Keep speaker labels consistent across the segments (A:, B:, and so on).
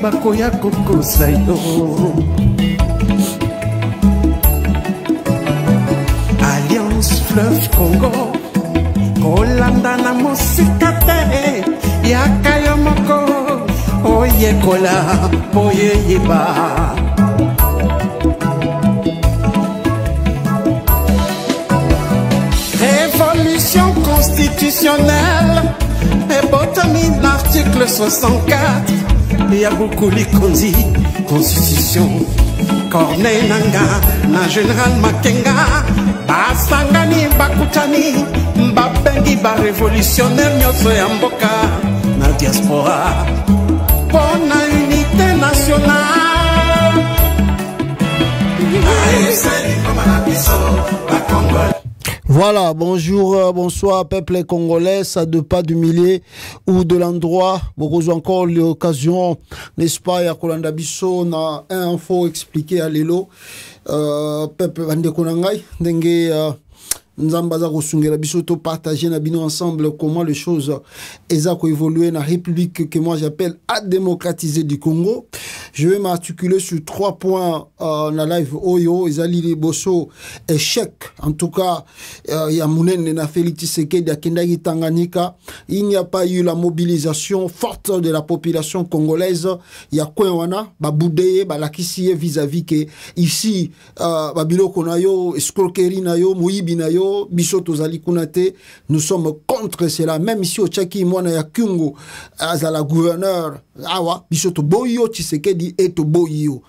A: bakoya kokosa yo. Alliance Fleuve Congo kolanda na mosika te yaka yo moko oyekola boyeyeba. Révolution constitutionnelle et botami l'article 64 Yabukuli Kondi Constitution Corneille Nanga na Général Makenga basangani bakutani babengi ba révolutionnaire nyoso ya mboka na diaspora pour la unité nationale.
B: Voilà, bonjour, bonsoir, peuple congolais, ça de pas du millier ou de l'endroit. Beaucoup encore l'occasion, n'est-ce pas, ya Kolanda Bisso, na un info expliqué à l'élo. Peuple Vande Konangai, dengue, Nzambaza Kosungela Bisso, to partager na bino ensemble comment les choses ont évolué dans la République que moi j'appelle à démocratiser du Congo. Je vais m'articuler sur 3 points dans la live Oyo, Ezali Liboso, échec. En tout cas, il y a Mounen na Félix Tshisekedi, Kendagi Tanganyika. Il n'y a pas eu la mobilisation forte de la population congolaise. Il y a quoi wana, Baboudeye, Balakisiye vis-à-vis que ici, Babilo Konayo, escroquerie nayo, Mouibi nayo, Bisoto Zali Kunate, nous sommes contre cela. Même ici au Tchaki, moi na ya Kungo, Azala gouverneur, Awa, Bisoto Boyo Tshisekedi et Boyo.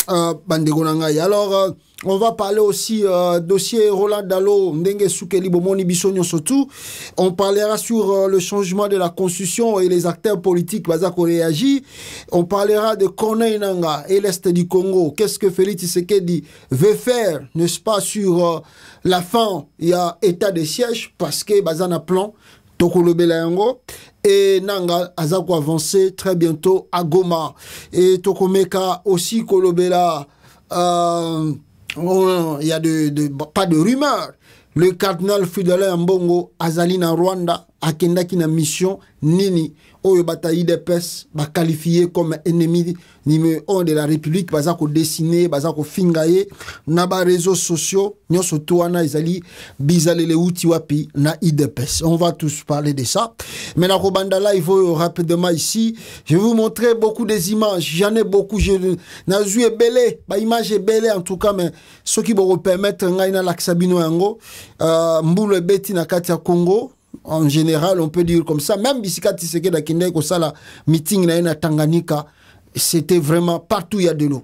B: Alors, on va parler aussi dossier Roland Dalo, Ndenge Soukeli Bomoni Bissonio surtout. On parlera sur le changement de la constitution et les acteurs politiques qui réagissent. On parlera de Corneille Nanga et l'Est du Congo. Qu'est-ce que Félix Tshisekedi veut faire, n'est-ce pas, sur la fin, il y a état de siège parce que Bazana plan Tokolobela Yango. Et Nanga Azako avancé très bientôt à Goma. Et Tokomeka aussi Kolobela. Il y a pas de rumeurs. Le cardinal Fidèle Mbongo Azalina Rwanda Akenda qui na mission Nini Oyo bataille des pes ba qualifié comme ennemi numéro 1 de la République bazako dessiné bazako fingaye na ba réseaux sociaux nyoso tuana izali bizalele uti wapi na IDPS. On va tous parler de ça. Mais na Robanda live rapidement ici, je vais vous montrer beaucoup des images. J'en ai beaucoup, je na joué belé, ba image belé en tout cas mais ce qui va permettre ngai na laksabino yango mbule beti na kati ya Congo. En général, on peut dire comme ça. Même Bisika Tshisekedi Akende ko sala meeting na Tanganyika, c'était vraiment partout il y a de l'eau.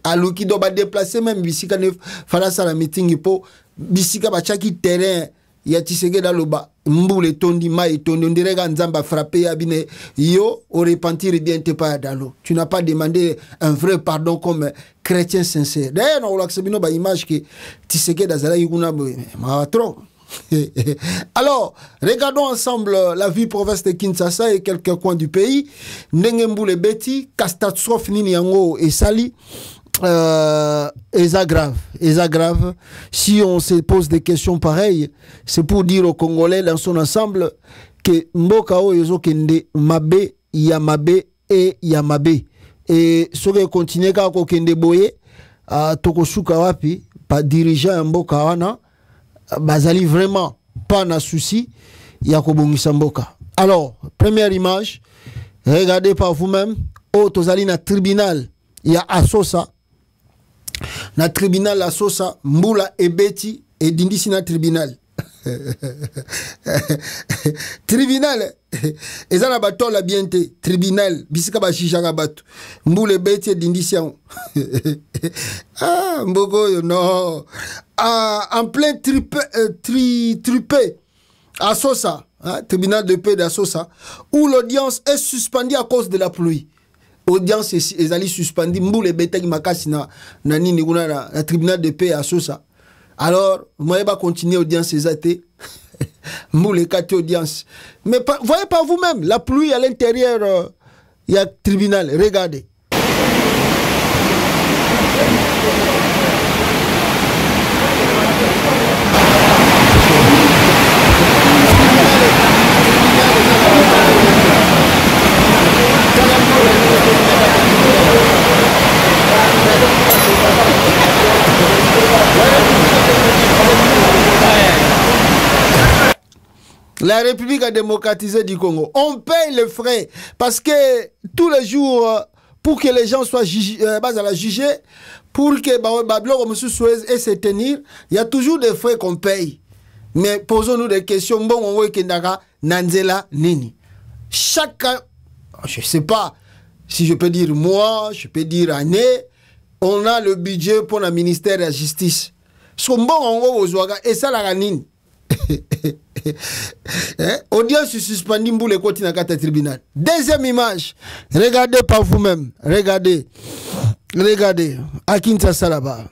B: Alors qui doit déplacer même Bisika ne fala sala meeting pour Bisika ba chaki terrain ya Tshisekedi dans le bas. Mboule tondi mai tondi on dirait que Nzamba frappé abine yo au repentir bien te pas dans l'eau. Tu n'as pas demandé un vrai pardon comme chrétien sincère. D'ailleurs on l'a sabino ba image que Tshisekedi azala yuna ma trop. Alors, regardons ensemble la vie province de Kinshasa et quelques coins du pays. Nengemboule Beti, catastrophe Nini Yango et Sali. Eza grave. Si on se pose des questions pareilles, c'est pour dire aux Congolais dans son ensemble que Mboka o yozo kende mabe, yamabe et yamabe. Et ce qui continue ka ko kende boye, tokosuka wapi, pas dirigeant Mboka wana. Bazali vraiment pas na souci Yakobongisa Mboka. Alors, première image, regardez par vous-même. Oh, tozali na tribunal, il y a Asosa. Na tribunal Asosa, Mbula Ebeti et Dindisi na tribunal. Tribunal, ezana bato la bienté. Tribunal, bisika ba shishaka bato. Mbula Ebeti et Dindisi. Ah, Mboko, non. En plein tripé à Sosa, hein, tribunal de paix d'Assosa, où l'audience est suspendue à cause de la pluie. Audience est allée suspendue, Mboule Beteg Makasi na nini na tribunal de paix à Sosa. Alors, moi, je vais continuer l'audience exacte. Mboule kati audience. Mais voyez par vous-même, la pluie à l'intérieur, il y a tribunal. Regardez. La République a démocratisé du Congo. On paye les frais parce que tous les jours, pour que les gens soient jugés, pour que Babylon et se tenir, il y a toujours des frais qu'on paye. Mais posons-nous des questions. Bon, on voit que Nanzela Nini. Chaque, je ne sais pas si je peux dire mois, je peux dire année, on a le budget pour le ministère de la Justice. Et ça, la Nini. Audience suspendue pour les côtés dans le tribunal. Deuxième image. Regardez par vous-même. Regardez. Regardez. À Kinshasa là-bas.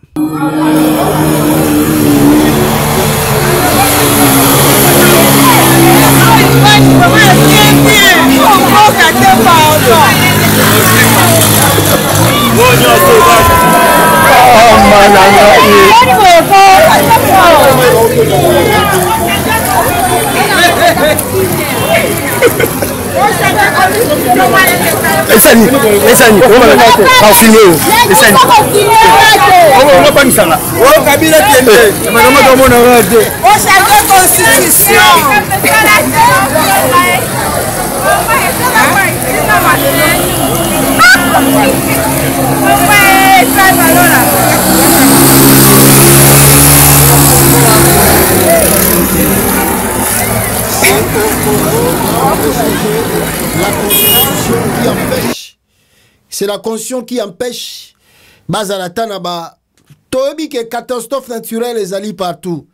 B: C'est la constitution qui empêche. Bazalatana tobi que catastrophe naturelle les alliés partout.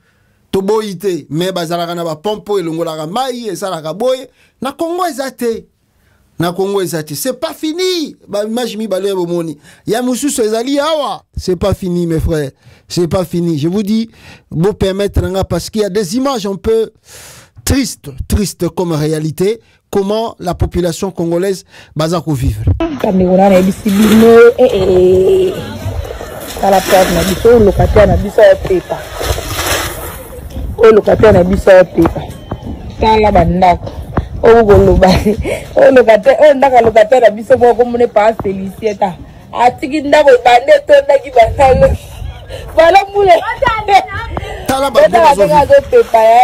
B: Toboité mais bazalakana ba pompo elongola mai et ça la boye na Congo ezate. Na Congo ezate. C'est pas fini. Ba image mi balé bomoni. Ya mususu ezali awa. C'est pas fini mes frères. C'est pas fini. Je vous dis beau permettre parce qu'il y a des images un peu triste comme réalité, comment la population congolaise va vivre.
C: Voilà moule.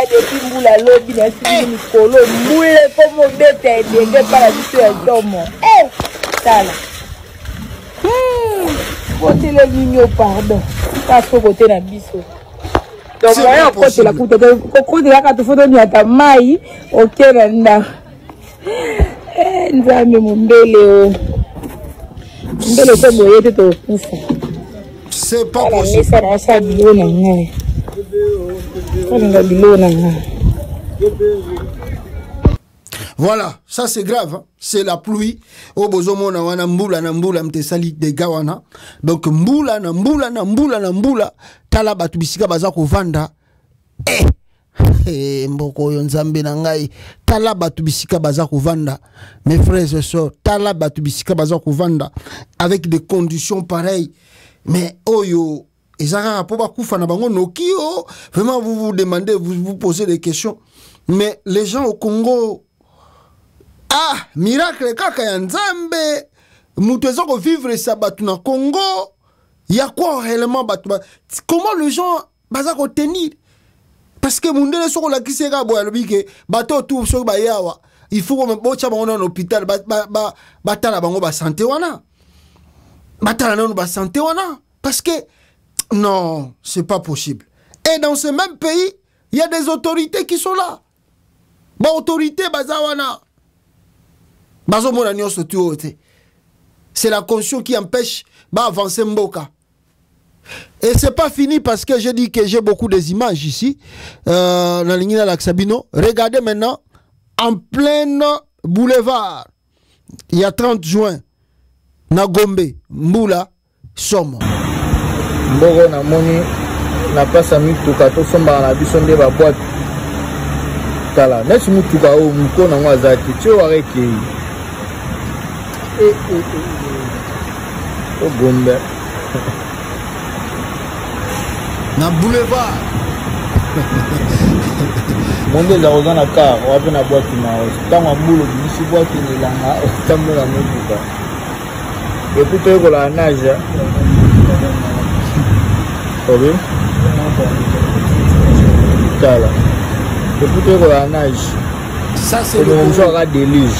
C: Depuis moule lobby na sini mikolo moule comme bête ndenge para biso ya domo. Tala. Côté le mignon pardon. Pas côté na biso. Donc voilà côté la côté côté la carte photo ni ata mai OK nda. Nzambe mbele ko boyete to kufa.
B: C'est pas possible. Voilà, ça c'est grave. Hein? C'est la pluie. Au bozomo na wana mbula mtesali de gawana. Donc mbula na mbula. Tala batu bisika baza ko vanda. Mboko yo nzambe na ngai. Tala batu bisika baza ko vanda. Mes frères et sœurs, tala batu bisika baza ko vanda avec des conditions pareilles. Mais oyo, vraiment vous vous demandez, vous posez des questions. Mais les gens au Congo, miracle kaka ya nzambe, mutezo ko vivre ça batu na Congo, il y a quoi réellement batu? Comment les gens baza ko tenir? Parce que mundele soko la kiseka boya lobike, bato tout so ba yawa, il faut qu'on bocha bango na hôpital, batala bango ba santé wana. Parce que non, c'est pas possible. Et dans ce même pays, il y a des autorités qui sont là. Autorité bazawana. C'est la constitution qui empêche d'avancer Mboka. Et c'est pas fini parce que je dis que j'ai beaucoup des images ici. Dans la ligne de l'Axabino. Regardez maintenant, en plein boulevard, il y a 30 juin. Nagombe, Mbula, Somo.
D: Mboko na moni na pasa mituka to somba na biso nde ba boîte. Tala, nesi mituka o muko na ngwa zati tio areke. O Gombe.
B: Na boulevard.
D: Monde za ozana ka wapi na boîte na tango mbulo bisi boîte ni langa tambo na mituka. Et puis tu es la nage. Ok. Tala. depuis que la nage.
B: Ça, c'est
D: le Congo. Déluge.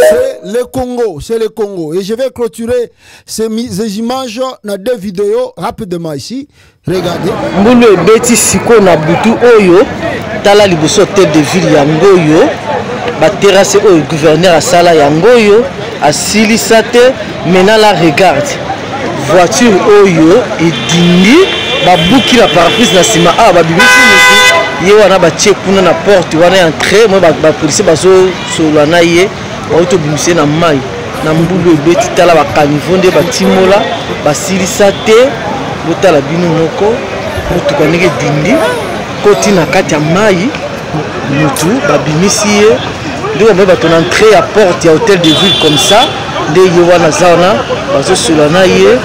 B: C'est le Congo, c'est le Congo. Et je vais clôturer ces images dans 2 vidéos rapidement ici. Regardez.
E: Mboulou Beti Siko na Butu Oyo, Tala Liboso tête de ville Yangoyo, ba terrasse au gouverneur à Sala Yangoyo, à Silisate, maintenant la regarde. Voiture Oyo et Dindi, ba bouki la parapluie na sima ah ba bibisi musu, ye wana ba check kuna na porte wana entrer, moi ba police ba so solana ye. Auto bimisi na mai na Mboulou Beti Tala ba kanivonde ba timola ba Silisate. Botala bino moko mutuka ndenge dindi koti na kati ya mai mutu babimisi ye ndio mbe bato na entrée à porte ya hôtel de ville comme ça nde ye wana zaona bazo solana ye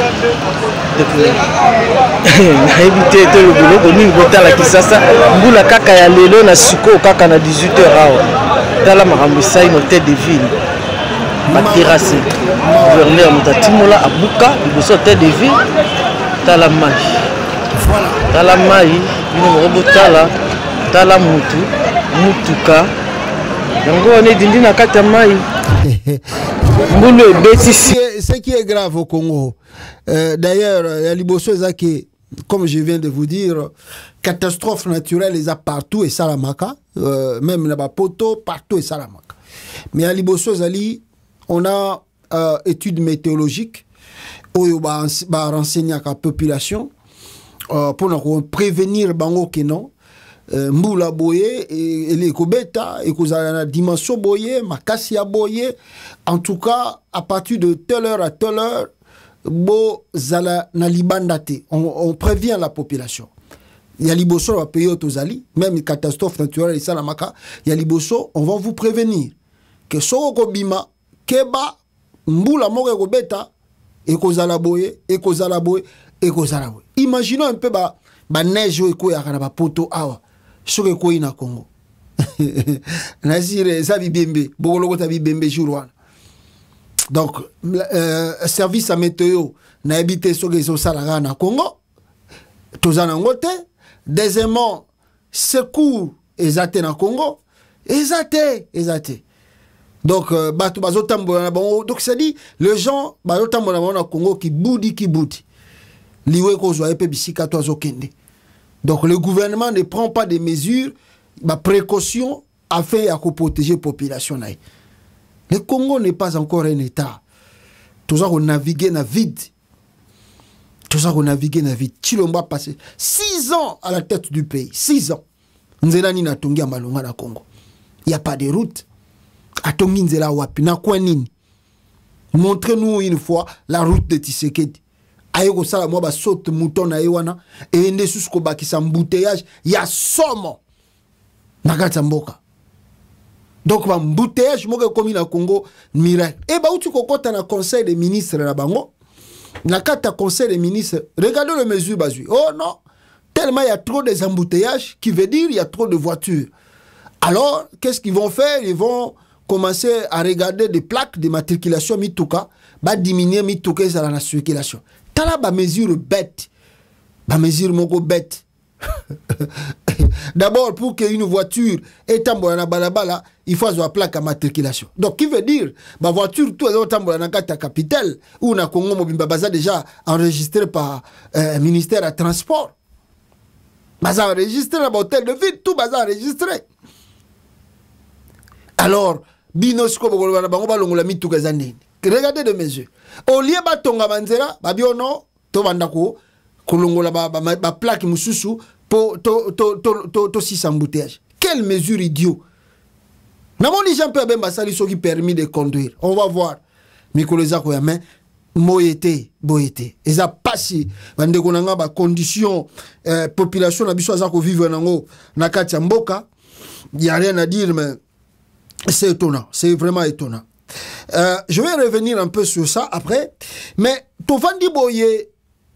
E: na ebite to le biloko nini botala kisasa mbula kaka ya lelo na siko kaka na 18h awa tala makambo esai na hôtel de ville baterrasse gouverneur mutatimola abuka liboso hôtel de ville tala mai
B: voilà
E: tala mai bino robo tala mutuka yango on dindi na kati ya mai Mboulou Beti.
B: Ce qui est grave au Congo d'ailleurs il y a liboso ezaki comme je viens de vous dire catastrophe naturelle les a partout et salamaka même là-bas poto partout et salamaka mais à liboso ezali on a études météorologiques oyo ba renseigner la population pour prévenir bango que non mbula boye et les kobeta et kozala na dimension boye makasi ya boye en tout cas à partir de telle heure à telle heure bo zala na libandate on prévient la population. Il y a liboso va payer tozali même une catastrophe naturelle et ça la maka il y a liboso on va vous prévenir que soko bima keba mbula moko kobeta ekozala boye. Imaginons un peu ba neige eko ya kana ba poto awa. Soke ko ina Congo. Nazire ça bibembe, bogoloko ta bibembe jour. Donc service à météo na habité soke so sala na Congo. Tozana ngote, deuxièmement secours ezate na Congo, ezate. Donc, donc ça dit, les gens, na Congo qui boudi. Liwe kozwa epe bisika to azokende. Donc, le gouvernement ne prend pas des mesures, précautions, afin de protéger la population. Le Congo n'est pas encore un État. Tout ça, on navigue dans vide. Chilomba passé 6 ans à la tête du pays. 6 ans. Nzelani na tongi malonga na Congo. Il n'y a pas de route. Atongi nzela wapi na kwa nini? Montrez-nous une fois la route de Tshisekedi. Ayeko sala mwa ba saute mouton na ewana et ende susko bakisa embouteillage ya somo na kati mboka. Donc ba embouteillage moko komi na Congo miracle. Et ba uti kokota na conseil des ministres na bango. Na kati conseil des ministres, regardez les mesures basées. Oh non, tellement il y a trop des embouteillages qui veut dire il y a trop de voitures. Alors, qu'est-ce qu'ils vont faire? Ils vont commencer à regarder des plaques de matriculation mituka, va diminuer mituka dans la circulation. Tala ba mesure bête. Ba mesure moko bête. D'abord, pour qu'une voiture ait tambola balabala, il faut avoir plaque à matriculation. Donc, qui veut dire, ma voiture, tout est tambola na kata capitale, ou na Congo Mobimba Baza déjà enregistré par ministère à transport. Baza enregistré dans l'hôtel de ville, tout baza enregistré. Alors, binosko bogolwa na bango balongola mituka zandeni. Regardez de mes yeux. Au lieu batonga manzera, babiono to bandako kolongola ba plaque mususu pour to 6 embouteillages. Quelle mesure idiot. Namoni Jean-Pierre Bemba sali soki permis de conduire. On va voir. Mikoleza ko ya main moyete boyete. Eza pasi bande konanga ba condition population na biso azako vivre nango na kati ya mboka. Il y a rien à dire mais c'est étonnant, c'est vraiment étonnant. Je vais revenir un peu sur ça après, mais Tovandi Boye,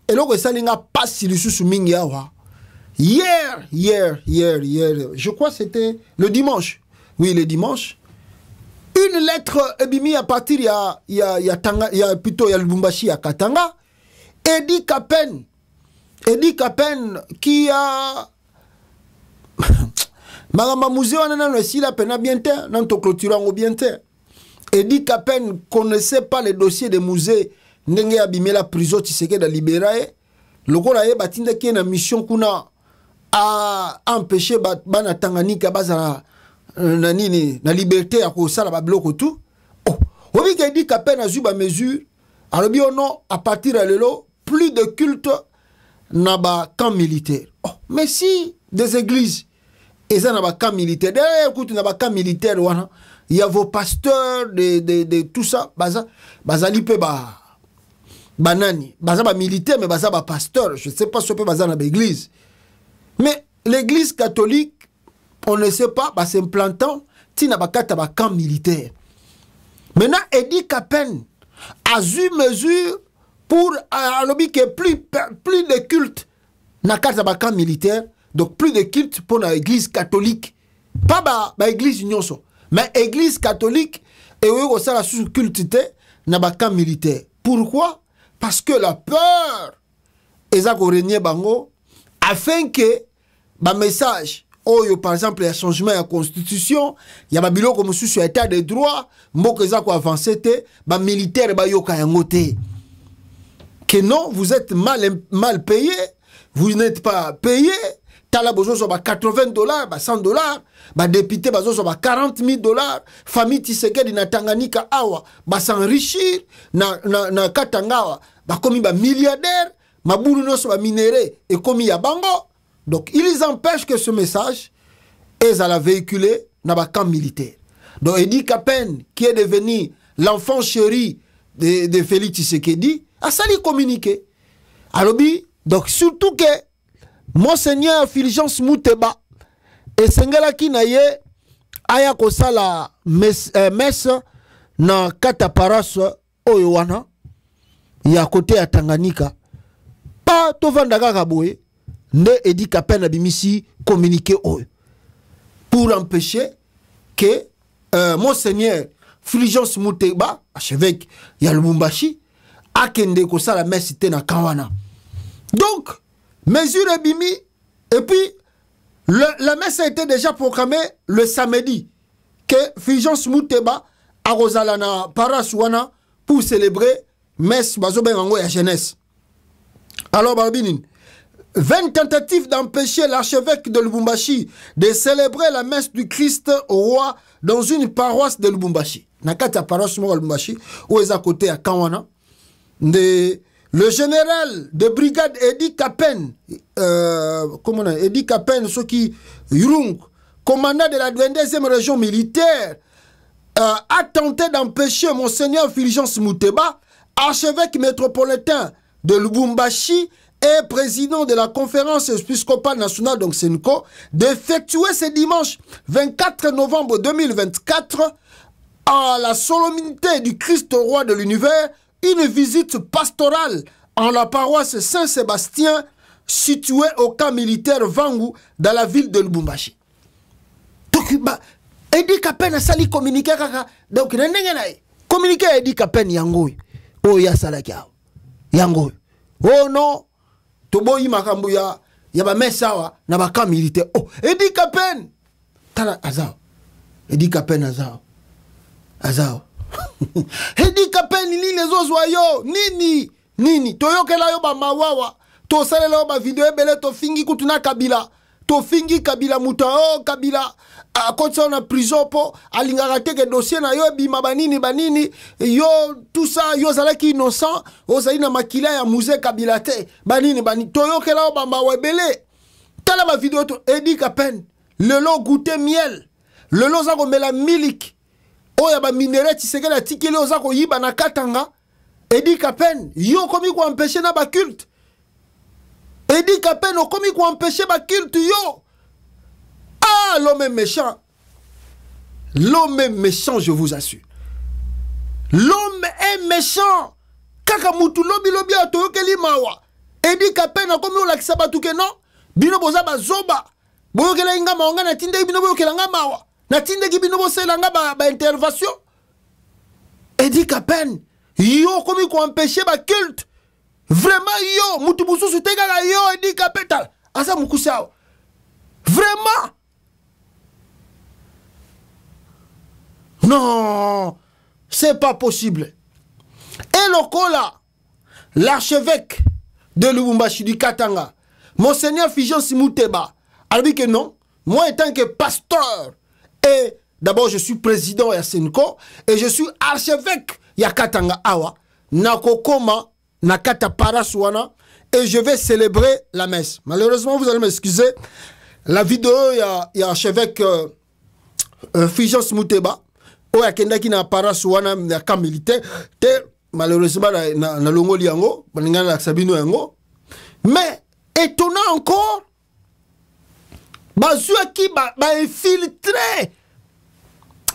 B: et là, ça n'a pas si le sous mingi awa. Hier, je crois que c'était le dimanche. Oui, le dimanche. Une lettre ebimi à partir il y a Lubumbashi à Katanga, et dit qu'à peine Eddie Capen qui a Magamba musée on a aussi la peine bien terre, non to clôture en bien terre. Eddie Capen connaissait pas les dossiers des musées, ndenge abimé la prison Tshisekedi da libérer. Le gars là batinda qui na mission kuna a empêcher bana Tanganyika bazala na nini na liberté à ko sala ba bloco tout. Oh, obi que Eddie Capen a eu ba mesure. Alors bien non à partir de lelo plus de culte na ba camp militaire. Oh, mais si des églises et ça na ba camp militaire. Derrière écoute na ba camp militaire wana, il y a vos pasteurs de tout ça bazali pe ba banani, baza ba militaire mais baza ba pasteur, je sais pas si on peut baza na ba église. Mais l'église catholique on ne sait pas ba s'implantant ti na ba kata ba camp militaire. Maintenant Eddie Capen a eu mesure pour lobby que plus de culte na kata ba camp militaire, donc plus de culte pour l'église catholique, pas ba église nyonso, mais église catholique et oui ça la sous culte na ba camp militaire. Pourquoi? Parce que la peur eza ko régner bango afin que ba message oyo par exemple il y a changement à la constitution, il y a ba biloko mosusu sur état de droit, mboko eza ko avancer te, ba militaire ba yoka yango te. Que non, vous êtes mal payé, vous n'êtes pas payé. Tala bozo so ba $80, ba $100, ba député bazo so ba $40,000, famille Tshisekedi na Tanganyika awa ba s'enrichir na Katangawa, ba komi ba milliardaire, mabulu no so ba minéré et komi ya bango. Donc ils empêchent que ce message est à la véhiculer dans le camp militaire. Donc Eddie Capen, qui est devenu l'enfant chéri de Félix Tshisekedi, a sali communiqué. Alors, donc surtout que Monseigneur Fulgence Mouteba et Sengala Kinaye aya kosala messe na kataparas oyowana ya côté à Tanganyika. Pas to vandaka kaboye. Ne Eddie Capen abimisi communiquer pour empêcher que Monseigneur Fulgence Mouteba, archevêque ya Lubumbashi, akende ko sala messe te na Kawana. Donc, mesure abimi et puis la messe a été déjà programmée le samedi que Fulgence Mouteba a rozala na Paraswana pour célébrer messe bazobengango ya jeunesse. Alors Barbinin 20 tentatives d'empêcher l'archevêque de Lubumbashi de célébrer la messe du Christ au roi dans une paroisse de Lubumbashi. Nakata paroisse de Lubumbashi, où est à côté à Kawana. Le général de brigade Eddie Capen, Eddie Capen, ce qui Yurung, commandant de la 22e région militaire, a tenté d'empêcher Monseigneur Fulgence Mouteba, archevêque métropolitain de Lubumbashi, et président de la conférence épiscopale nationale, donc SENCO, d'effectuer ce dimanche 24 novembre 2024 à la solennité du Christ roi de l'univers, une visite pastorale en la paroisse Saint-Sébastien située au camp militaire Vangu dans la ville de Lubumbashi. Donc, Eddie Capen a sali communiqué kaka. Donc, communiqué Eddie Capen yango. Oh, ya salakia. Yango. Oh non. Toboyi makambu ya ba mesawa na ba camp militaire. Oh, Eddie Capen. Tala azao. Eddie Capen azao. Azao. Eddie Capen ni les ozwa yo. Nini. Toyokela yo ba mawawa. To salela yo ba video ebele to fingi kutuna Kabila. To fingi Kabila muta oh Kabila. A kotsa na prison po alingaka teke dossier na yo bima banini yo tout ça yo zalaki innocent ozali na makila ya musée Kabila te banini toyokela bamba webele tala ba vidéo to Eddie Capen lelo goûter miel lelo za ko mela milik oya ba minéraux Tshisekedi tikeli oza ko yiba na Katanga. Eddie Capen yo komi ko empêcher na ba culte. Eddie Capen o komi ko empêcher ba culte yo. Ah, l'homme est méchant. L'homme est méchant, je vous assure. L'homme est méchant. Kaka mutu lobi atoyokeli mawa. Eddie Capen a komi olakisa batu ke non. Bino boza bazoba. Boyokela inga maonga na tinde bino boyokela nga mawa. Na tinde ki bino bosela nga ba intervention. Eddie Capen yo komi ko empêcher ba culte. Vraiment, yo, mutubusu sutega yo, handicapé tal. Asa mukusao. Vraiment. Non, c'est pas possible. Et le Kola, l'archevêque de Lubumbashi du Katanga, Monseigneur Fulgence Muteba, a dit que non, moi étant que pasteur, et d'abord je suis président à Senko, et je suis archevêque ya Katanga Awa, Nakokoma, Nakata Paraswana, et je vais célébrer la messe. Malheureusement, vous allez m'excuser, la vidéo, il y a archevêque Fulgence Muteba, où il y a quelqu'un qui n'a pas Paraswana, il y a camp militaire, malheureusement, na longo liango, mais étonnant encore, Bazouaki qui m'a infiltré.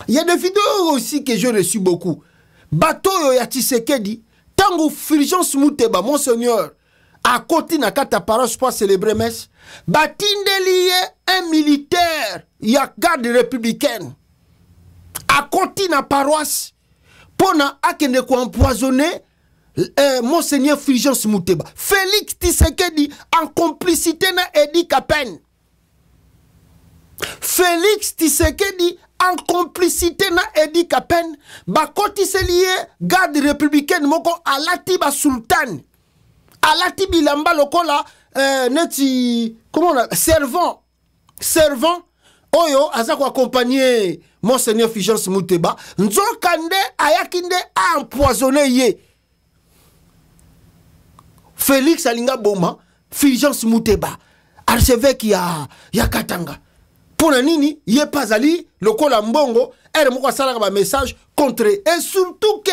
B: Il y a des vidéos aussi que j'ai reçues beaucoup. Bateau ya Tshisekedi, tango Fulgence Muteba, Monseigneur, à côté na kata paroisse pour célébrer messe, batindeliye un militaire, il y a garde républicaine, à côté na paroisse, pour na akende ko empoisonner Monseigneur Fulgence Muteba. Félix Tshisekedi en complicité na Edi Kapen. Félix Tshisekedi en complicité na Edi Kapen. Bakoti se lié garde républicaine moko alati ba sultan. Alati bilamba lokola neti comment on a servant oyo azako accompagner Monseigneur Fulgence Muteba. Nzokande ayakinde a empoisonné ye. Félix Alinga Boma, Fulgence Muteba, archevêque ya Katanga. Pour nini, yé pas ali, le kola mbongo, elle m'a salaka ba message contre. Et surtout que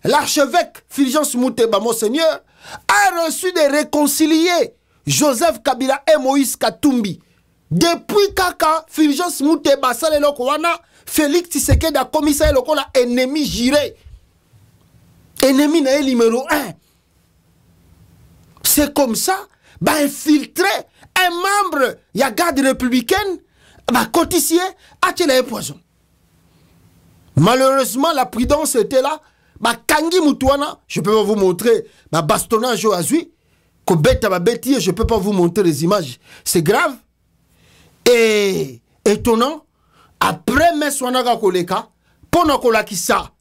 B: l'archevêque Fulgence Muteba, Monseigneur, a reçu de réconcilier Joseph Kabila et Moïse Katumbi. Depuis kaka Fulgence Muteba, sale loko wana, Félix Tshisekedi a commissaire le kola ennemi juré. Ennemi na numéro 1. C'est comme ça, bah infiltrer un membre, il y a garde républicaine, bah cotissier, a tiré un poison. Malheureusement, la prudence était là. Bah Kangi Mutuana, je peux pas vous montrer, bah bastonnage au azui, que bête à bêtier, je peux pas vous montrer les images. C'est grave. Et étonnant, après Meswanaga Koleka, pendant Kolakisa,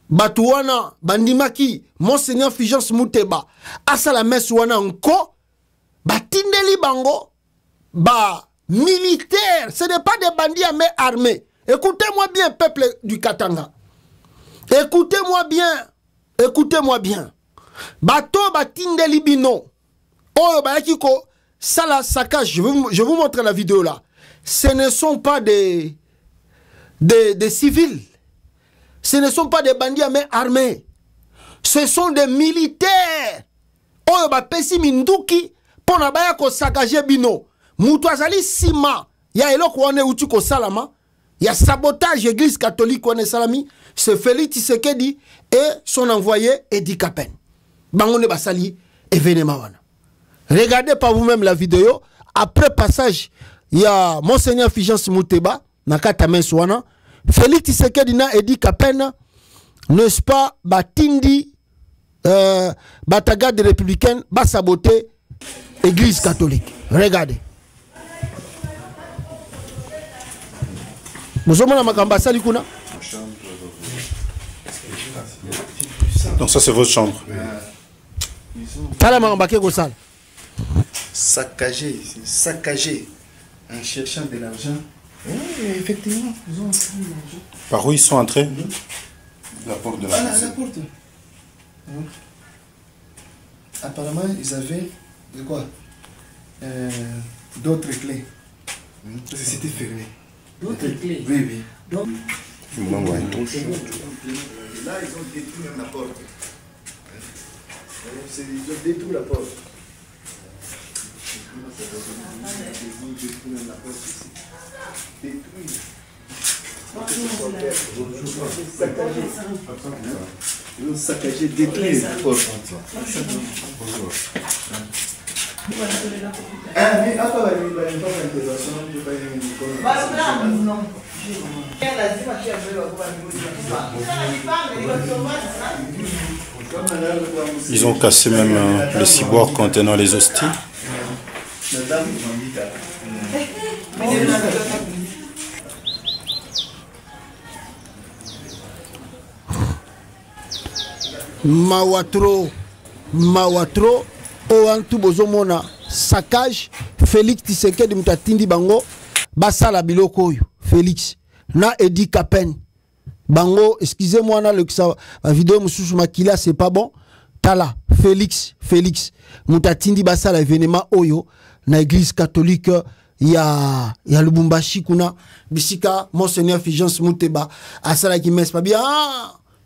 B: Batouana, Bandimaki, Monseigneur Fulgence Muteba, Asala Meswana Nko, Batindeli Bango, militaire, ce n'est pas des bandits mais armés. Écoutez-moi bien, peuple du Katanga. Écoutez-moi bien. Bato Batindeli Bino, oh, Bayakiko, Sala Sakage, je vous montre la vidéo là. Ce ne sont pas des civils. Ce ne sont pas des bandits mais armés. Ce sont des militaires. Oyo ba pesi minduki pona baya ko sakaje bino. Mutu azali sima ya eloko wane uti ko salama. Ya sabotage église catholique wane salami. C'est Félix Tshisekedi et son envoyé Edi Kapen. Bangone basali événement wana. Regardez par vous-même la vidéo. Après passage, il y a Monseigneur Fulgence Muteba nakata meswana. Félix Tshisekedi na Edi Kapen, n'est-ce pas, Batindi, Batagade républicaine, saboter église catholique. Regardez.
F: Donc ça c'est votre chambre.
G: Saccagé en cherchant de l'argent. Oui, effectivement, ils ont pris l'argent.
F: Par où ils sont entrés?
G: La porte de la maison. La porte. Apparemment, ils avaient de quoi d'autres clés. Parce que c'était fermé. D'autres clés? Oui, oui. Donc, là, ils ont détruit même la porte. Ils ont détruit la porte. Ils ont saccagé, détruit la porte.
F: Ils ont cassé même le ciboire contenant les hosties.
B: Mawatro, Oantu Bozomona, saccage, Félix Tshisekedi Mtatindi Bango, Basala Biloko, Félix, na Edi Kapen, Bango, excusez-moi, la vidéo Moussous Makila, c'est pas bon. Tala, Félix, Mtatindi Basala événement Oyo, na église catholique, ya Lubumbashi kuna, Bisika, Monseigneur Fulgence Mouteba, Asala qui messe pas bien.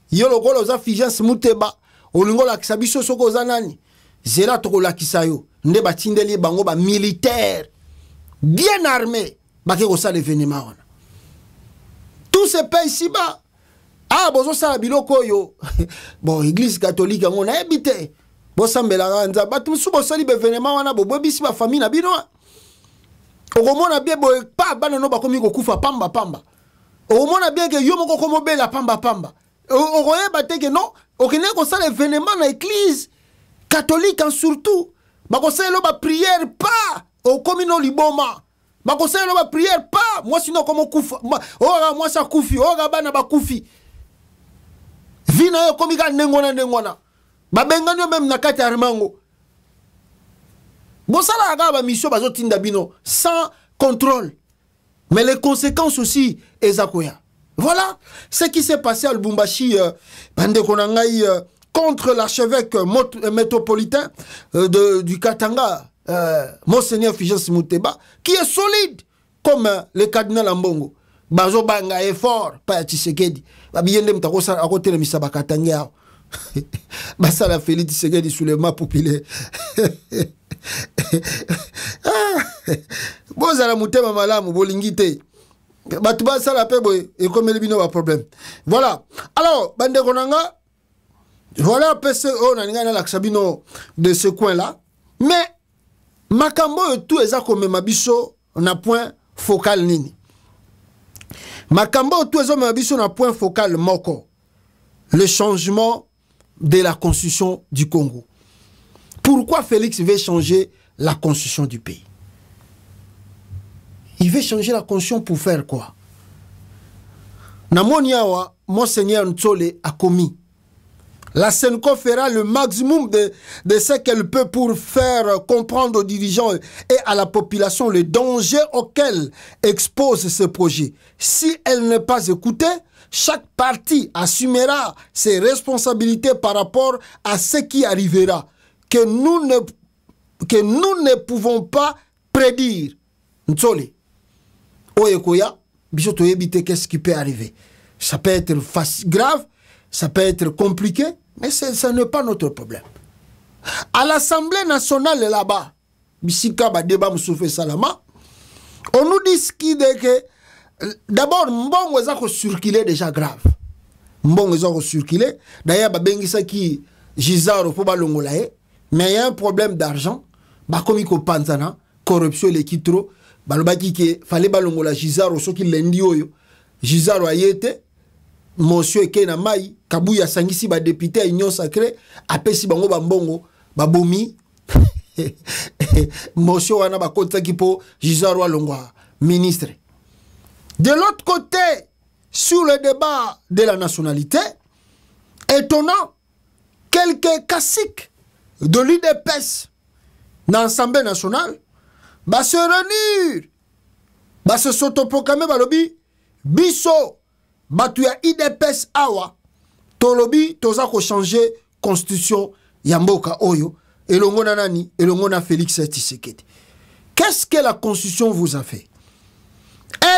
B: Yo lo golo za Fulgence Mouteba olingo la kisabiso soko za nani zela toko la kisayo nde batindeli bango ba militaire bien armé ba ke ko sa l'événement wana tout se paye ici bas ah bozo sala biloko yo bon église catholique ngo na ebité bo sambela nza batu su bo sali événement wana bo bisi ba famille na bino okomona bien bo pa bana no ba komi ko kufa pamba okomona bien que yo moko komo bela pamba Oye bateke non, okene ko ça l'événement na église catholique en surtout. Ba ko ça lo ba prière pas au communaux liboma. Ba ko ça lo ba prière pas, moi sinon comme kufa. Moi ça kufi, bana ba kufi. Vina yo komi ga nengona. Ba bengano même na kati armango. Bon ça la ga ba mission ba zotinda bino sans contrôle. Mais les conséquences aussi ezakoya. Voilà ce qui s'est passé à Lubumbashi contre l'archevêque métropolitain du Katanga, Monseigneur Fulgence Mouteba, qui est solide comme le cardinal Ambongo. Bazo banga est fort, pas Tshisekedi. Babiyende mtakosa à côté de Misaba Katanga. Basa la Félix Tshisekedi sous les mains populaires. Bozala Mouteba malamu bolingite. Batouba ça la paix et comme il y a un problème. Voilà. Alors, bande konanga, voilà PCO na l'axabino de ce coin là. Mais makambo tout eza comme mabiso na point focal nini. Makambo tout eza mabiso na point focal moko. Le changement de la constitution du Congo. Pourquoi Félix veut changer la constitution du pays? Il veut changer la constitution pour faire quoi? Namoniawa, Monseigneur Ntsole a commis. La Senko fera le maximum de ce qu'elle peut pour faire comprendre aux dirigeants et à la population le danger auquel expose ce projet. Si elle n'est pas écoutée, chaque parti assumera ses responsabilités par rapport à ce qui arrivera, que nous ne pouvons pas prédire. Ntsole. Oyekoya, bisoto éviter qu'est-ce qui peut arriver. Ça peut être grave, ça peut être compliqué, mais ça n'est pas notre problème. À l'Assemblée nationale là-bas, bisika ba débat Moussoufe Salama, on nous dit que d'abord mbongo ezako circuler déjà grave. Mbongo ezako circuler, d'ailleurs ba bengisa ki Gizaro po ba longolae, mais il y a un problème d'argent, ba komi ko panzana, corruption le kitro. Balobaki ke fallait balongola Gizaro soki lendi oyo Gizaro ayete monsieur eke na mai kabuya sangisi ba député union sacrée apesi bango bambongo babomi monsieur wana ba kotaki po Gizaro alongwa ministre. De l'autre côté, sur le débat de la nationalité, étonnant, quelques caciques de l'UDPS dans l'Assemblée nationale va se réunir, va se s'autoproclamer balobi biso batuya IDPS awa tolobi toza ko changer constitution ya mboka oyo elongo na nani elongo na Félix Tshisekedi. Qu'est-ce que la constitution vous a fait?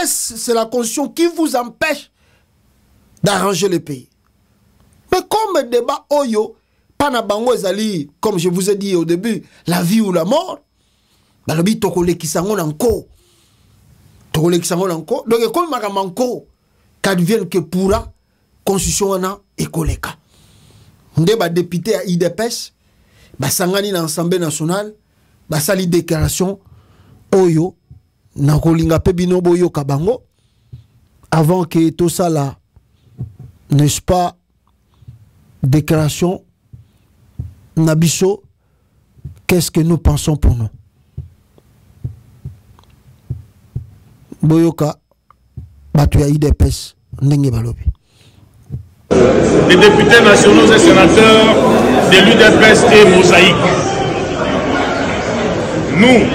B: Est-ce c'est la constitution qui vous empêche d'arranger le pays? Mais comme le débat oyo pana bango ezali, comme je vous ai dit au début, la vie ou la mort, balobi tokole kisango nanko donc comme makamanko qu'advienne que pourra constitution wana ekoleka nde ba député à IDPS basangani na Assemblée nationale basali déclaration oyo na kolinga pe bino boyo kabango avant que tout ça là n'est-ce pas déclaration Nabiso, qu'est-ce que nous pensons pour nous? Boyoka, Batuya IDPS, Ndenge Balobi.
H: Les députés nationaux et sénateurs de l'UDPS et Mosaïque. Nous,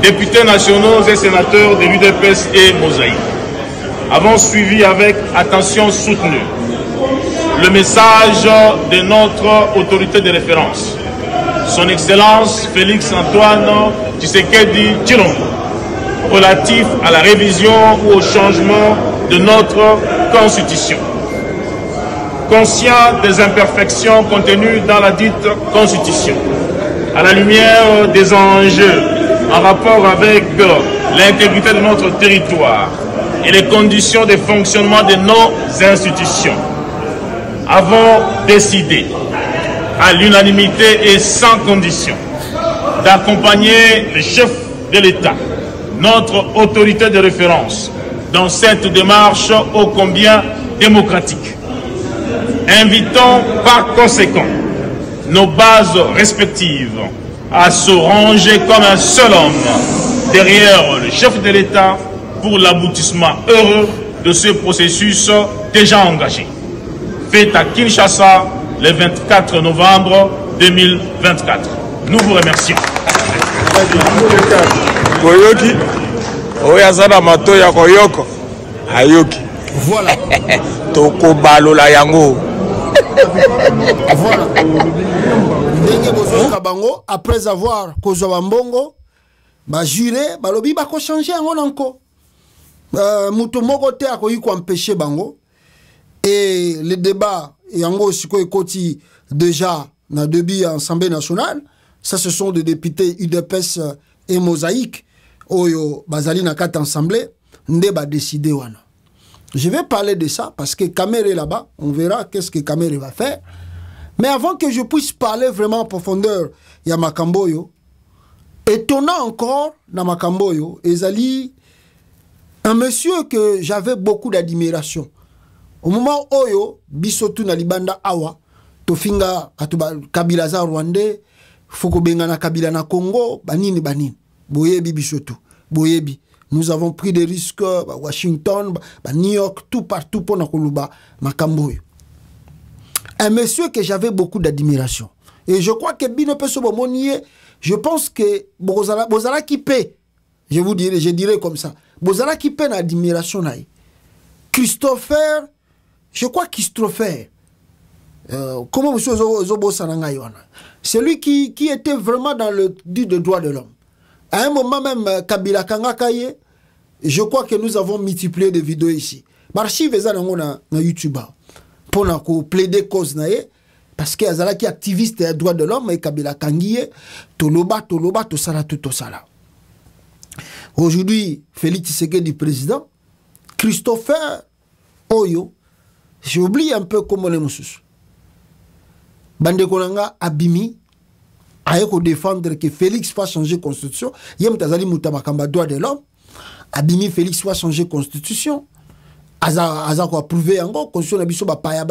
H: députés nationaux et sénateurs de l'UDPS et Mosaïque, avons suivi avec attention soutenue le message de notre autorité de référence, son Excellence Félix Antoine Tshisekedi Tshilombo, relatif à la révision ou au changement de notre Constitution. Conscient des imperfections contenues dans la dite Constitution, à la lumière des enjeux en rapport avec l'intégrité de notre territoire et les conditions de fonctionnement de nos institutions, avons décidé à l'unanimité et sans condition d'accompagner le chef de l'État, notre autorité de référence, dans cette démarche ô combien démocratique. Invitons par conséquent nos bases respectives à se ranger comme un seul homme derrière le chef de l'État pour l'aboutissement heureux de ce processus déjà engagé. Fait à Kinshasa le 24 novembre 2024. Nous vous remercions.
I: Koyoki, oyazana mato ya koyoko, ayoki.
B: Voilà.
I: Toko balo la yango.
B: Voilà. Kabango, après avoir kozwa mbongo, ba juré, ba lobi ba ko changer yango nanko. Muto moko te akoyi ko empêcher bango. Et le débat yango siko ekoti déjà na debi Assemblée nationale, ça ce sont des députés UDPS et Mosaïque oyo bazali na kata assemblée nde ba décider wana. Je vais parler de ça parce que Kamere est là-bas. On verra qu'est-ce que Kamere va faire. Mais avant que je puisse parler vraiment en profondeur, il y a Makamboyo. Étonnant encore, dans Makamboyo, Ezali, un monsieur que j'avais beaucoup d'admiration. Au moment où Bisotu na libanda awa, Tofinga atuba Kabila za Rwandais, Foko benga na Kabila na Congo, banini banini. Boyebi Bisotu, boyebi. Nous avons pris des risques à Washington, à New York, tout partout pour Nakoluba, Makamboyo. Un monsieur que j'avais beaucoup d'admiration. Et je crois que Bino Pesobo Monier, je pense que Bozala qui paie, je dirais comme ça, Bozala qui paie l'admiration. Christopher, je crois Christopher, comment monsieur Zobo Sanangaywana, c'est lui qui était vraiment dans le dit de droit de l'homme. À un moment même, Kabila Kangakaye, je crois que nous avons multiplié des vidéos ici. L'archive est na YouTube. Pour plaider cause nae, parce qu'il y a qui activiste des droits de l'homme, et Kabila Kangiye, Toloba, Tosala, Tosala. Aujourd'hui, Félix Tshisekedi président, Christopher Oyo, j'ai oublié un peu comment les moussous. Bande Konanga Abimi, a défendre que Félix va changer la constitution. Yem Tazali Moutabakamba droit de l'homme. Abimi Félix va changer la constitution. Aza ko approuver encore constitution na biso ba paya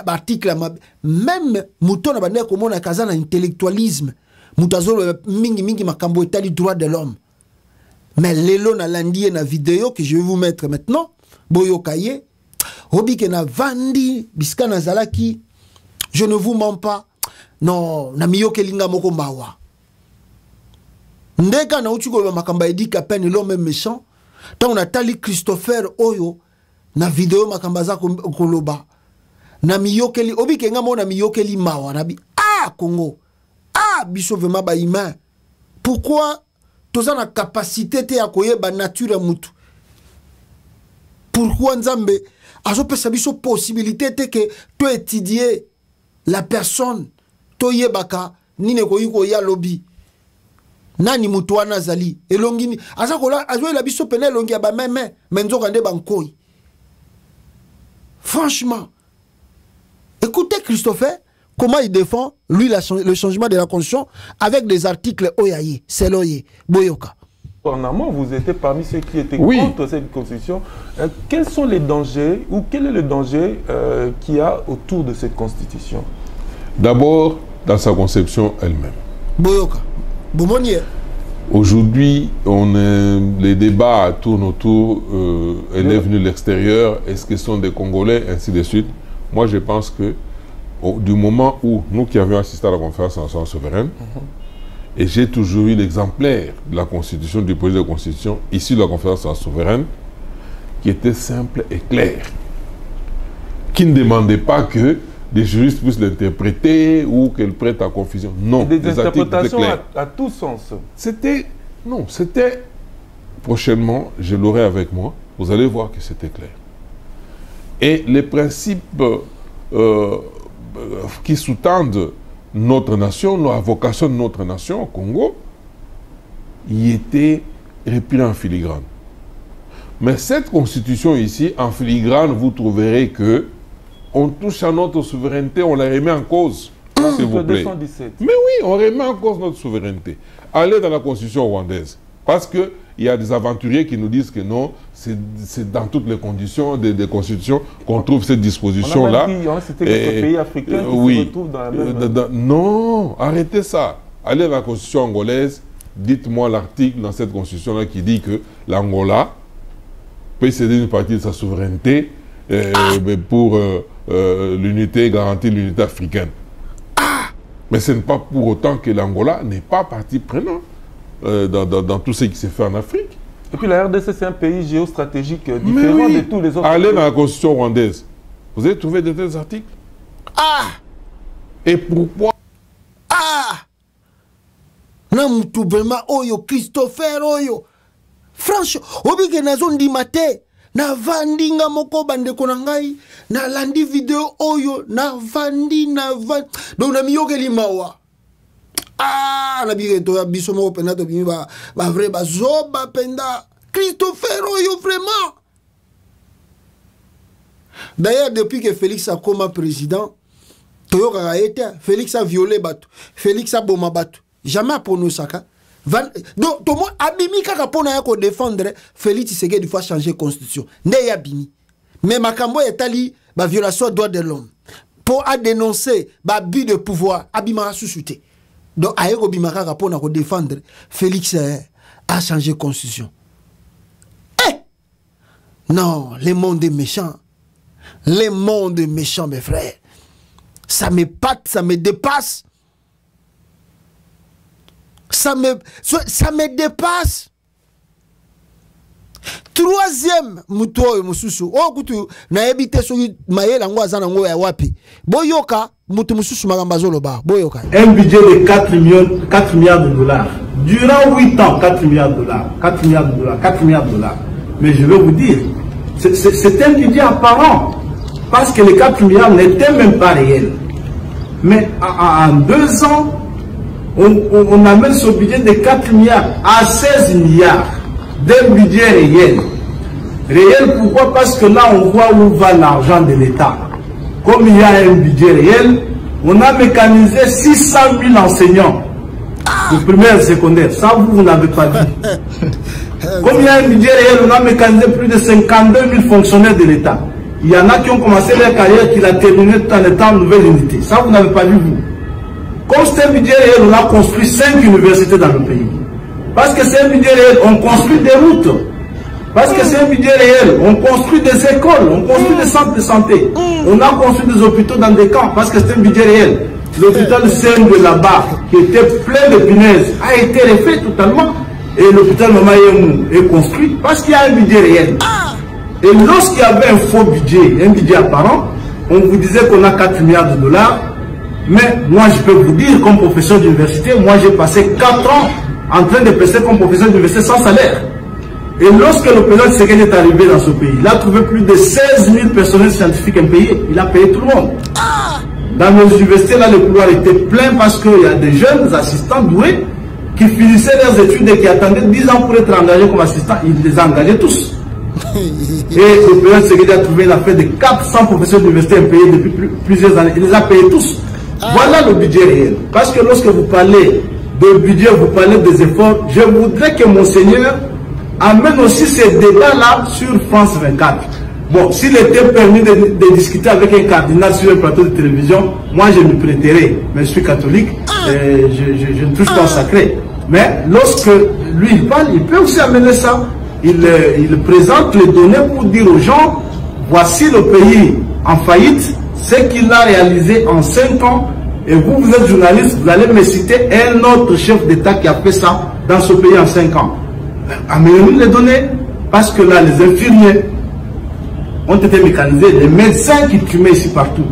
B: article même Mouton na bande ko mona kaza na intellectualisme. Moutazolo mingi makambo etali droit de l'homme. Mais lelo na landie na vidéo que je vais vous mettre maintenant. Boyo Kaye. Obi ke na vandi biska na zalaki. Je ne vous mens pas. Non, na miyoke linga moko mbawa. Ndeka na uchiko makamba edika peine l'homme méchant. Tant on a tali Christopher Oyo na vidéo makamba za koloba. Na miyoke li obi kenga mo na miyoke li mawa na bi Congo. Biso vema ba humain. Pourquoi toza na capacité te akoye ba nature mutu? Pourquoi nzambe azo pesa biso possibilité te que to étudier la personne toye baka nine ko yiko ya lobby nani mutu wana zali elongini azakola azo la biso pena elongi ba meme menzoka nde bankoi. Franchement, écoutez Christopher comment il défend lui le changement de la constitution avec des articles oyaye seloye boyoka.
J: En amont, vous étiez parmi ceux qui étaient contre cette constitution. Quels sont les dangers ou quel est le danger qu'il y a autour de cette constitution?
K: D'abord,
J: dans sa conception elle-même.
B: Boyoka. Bomonier.
J: Aujourd'hui, les débats tournent autour, elle est venue de l'extérieur, est-ce que ce sont des Congolais, ainsi de suite. Moi, je pense que du moment où nous qui avions assisté à la conférence nationale souveraine, et j'ai toujours eu l'exemplaire de la Constitution, du projet de Constitution, issu de la conférence nationale souveraine, qui était simple et clair, qui ne demandait pas que des juristes puissent l'interpréter ou qu'elle prête à confusion. Non, des interprétations
K: à tout sens.
J: C'était, non, c'était, prochainement, je l'aurai avec moi, vous allez voir que c'était clair. Et les principes qui sous-tendent notre nation, la vocation de notre nation au Congo, y étaient repris en filigrane. Mais cette constitution ici, en filigrane, vous trouverez que on touche à notre souveraineté, on la remet en cause, s'il vous plaît.
K: 217.
J: Mais oui, on remet en cause notre souveraineté. Allez dans la constitution rwandaise. Parce qu'il y a des aventuriers qui nous disent que non, c'est dans toutes les conditions des constitutions qu'on trouve cette disposition-là.
K: C'était quelques pays africains qui se retrouvent dans la même...
J: Non, arrêtez ça. Allez dans la constitution angolaise, dites-moi l'article dans cette constitution-là qui dit que l'Angola peut céder une partie de sa souveraineté pour l'unité, garantir l'unité africaine. Mais ce n'est pas pour autant que l'Angola n'est pas partie prenante dans tout ce qui s'est fait en Afrique.
K: Et puis la RDC, c'est un pays géostratégique différent de tous les autres.
J: Allez dans la constitution rwandaise. Vous avez trouvé de tels articles? Et pourquoi?
B: Namutoubema oyo, Christopher oyo. Franchement, obike nazon di mate. Na vandinga moko bandeko na ngai na landi video oyo na vandi donc na miyoke limawa na bireto ya biso moko penda to bimi ba vrai ba zoba penda Christopher oyo vraiment. D'ailleurs depuis que Félix a comme président toyoka été Félix a violé batu, Félix a boma batu, jamais pronosaka. Donc, tout le monde a bimi kaka pona yako défendre Félix Tshisekedi fois changer constitution. Ne ya bimi. Mais makambo etali ba violation des droits de l'homme. Pour a dénoncer ba abus de pouvoir, abima sous-souté. Donc ayeko bima kaka pona ko défendre Félix a changé constitution. Non, le monde est méchant. Le monde est méchant mes frères. Ça m'épate, ça me dépasse. Ça me dépasse. Troisième muto mususu o kutu na ebite so mayela ngo azana ngo ya wapi boyoka mutu mususu magambazolo ba boyoka
L: un budget de 4 milliards de dollars durant 8 ans. 4 milliards de dollars 4 milliards de dollars 4 milliards de dollars. Mais je vais vous dire, c'est un budget apparent parce que les 4 milliards n'étaient même pas réels. Mais en 2 ans on amène ce budget de 4 milliards à 16 milliards d'un budget réel. Réel pourquoi? Parce que là on voit où va l'argent de l'État. Comme il y a un budget réel, on a mécanisé 600 000 enseignants de primaire et secondaire. Ça vous n'avez pas dit. Comme il y a un budget réel, on a mécanisé plus de 52 000 fonctionnaires de l'État. Il y en a qui ont commencé leur carrière, qui l'ont terminé tout en étant en nouvelle unité. Ça vous n'avez pas vu vous. Comme c'est un budget réel, on a construit 5 universités dans le pays. Parce que c'est un budget réel, on construit des routes. Parce que c'est un budget réel, on construit des écoles, on construit des centres de santé. On a construit des hôpitaux dans des camps, parce que c'est un budget réel. L'hôpital Seine de là-bas, qui était plein de punaises, a été refait totalement. Et l'hôpital Mamayemou est construit parce qu'il y a un budget réel. Et lorsqu'il y avait un faux budget, un budget apparent, on vous disait qu'on a 4 milliards de dollars. Mais moi, je peux vous dire, comme professeur d'université, moi j'ai passé 4 ans en train de passer comme professeur d'université sans salaire. Et lorsque le président Tshisekedi est arrivé dans ce pays, il a trouvé plus de 16 000 personnels scientifiques impayés. Il a payé tout le monde. Dans nos universités, là, le couloir était plein parce qu'il y a des jeunes assistants doués qui finissaient leurs études et qui attendaient 10 ans pour être engagés comme assistants. Il les a engagés tous. Et le président Tshisekedi a trouvé une affaire de 400 professeurs d'université impayés depuis plusieurs années. Il les a payés tous. Voilà le budget réel. Parce que lorsque vous parlez de budget, vous parlez des efforts, je voudrais que Monseigneur amène aussi ces débats-là sur France 24. Bon, s'il était permis de discuter avec un cardinal sur un plateau de télévision, moi je me prêterai. Mais je suis catholique, et je ne touche pas au sacré. Mais lorsque lui il parle, il peut aussi amener ça. Il présente les données pour dire aux gens, voici le pays en faillite, ce qu'il a réalisé en 5 ans. Et vous êtes journaliste, vous allez me citer un autre chef d'État qui a fait ça dans ce pays en 5 ans. Amenez-nous les données, parce que là, les infirmiers ont été mécanisés, les médecins qui fumaient ici partout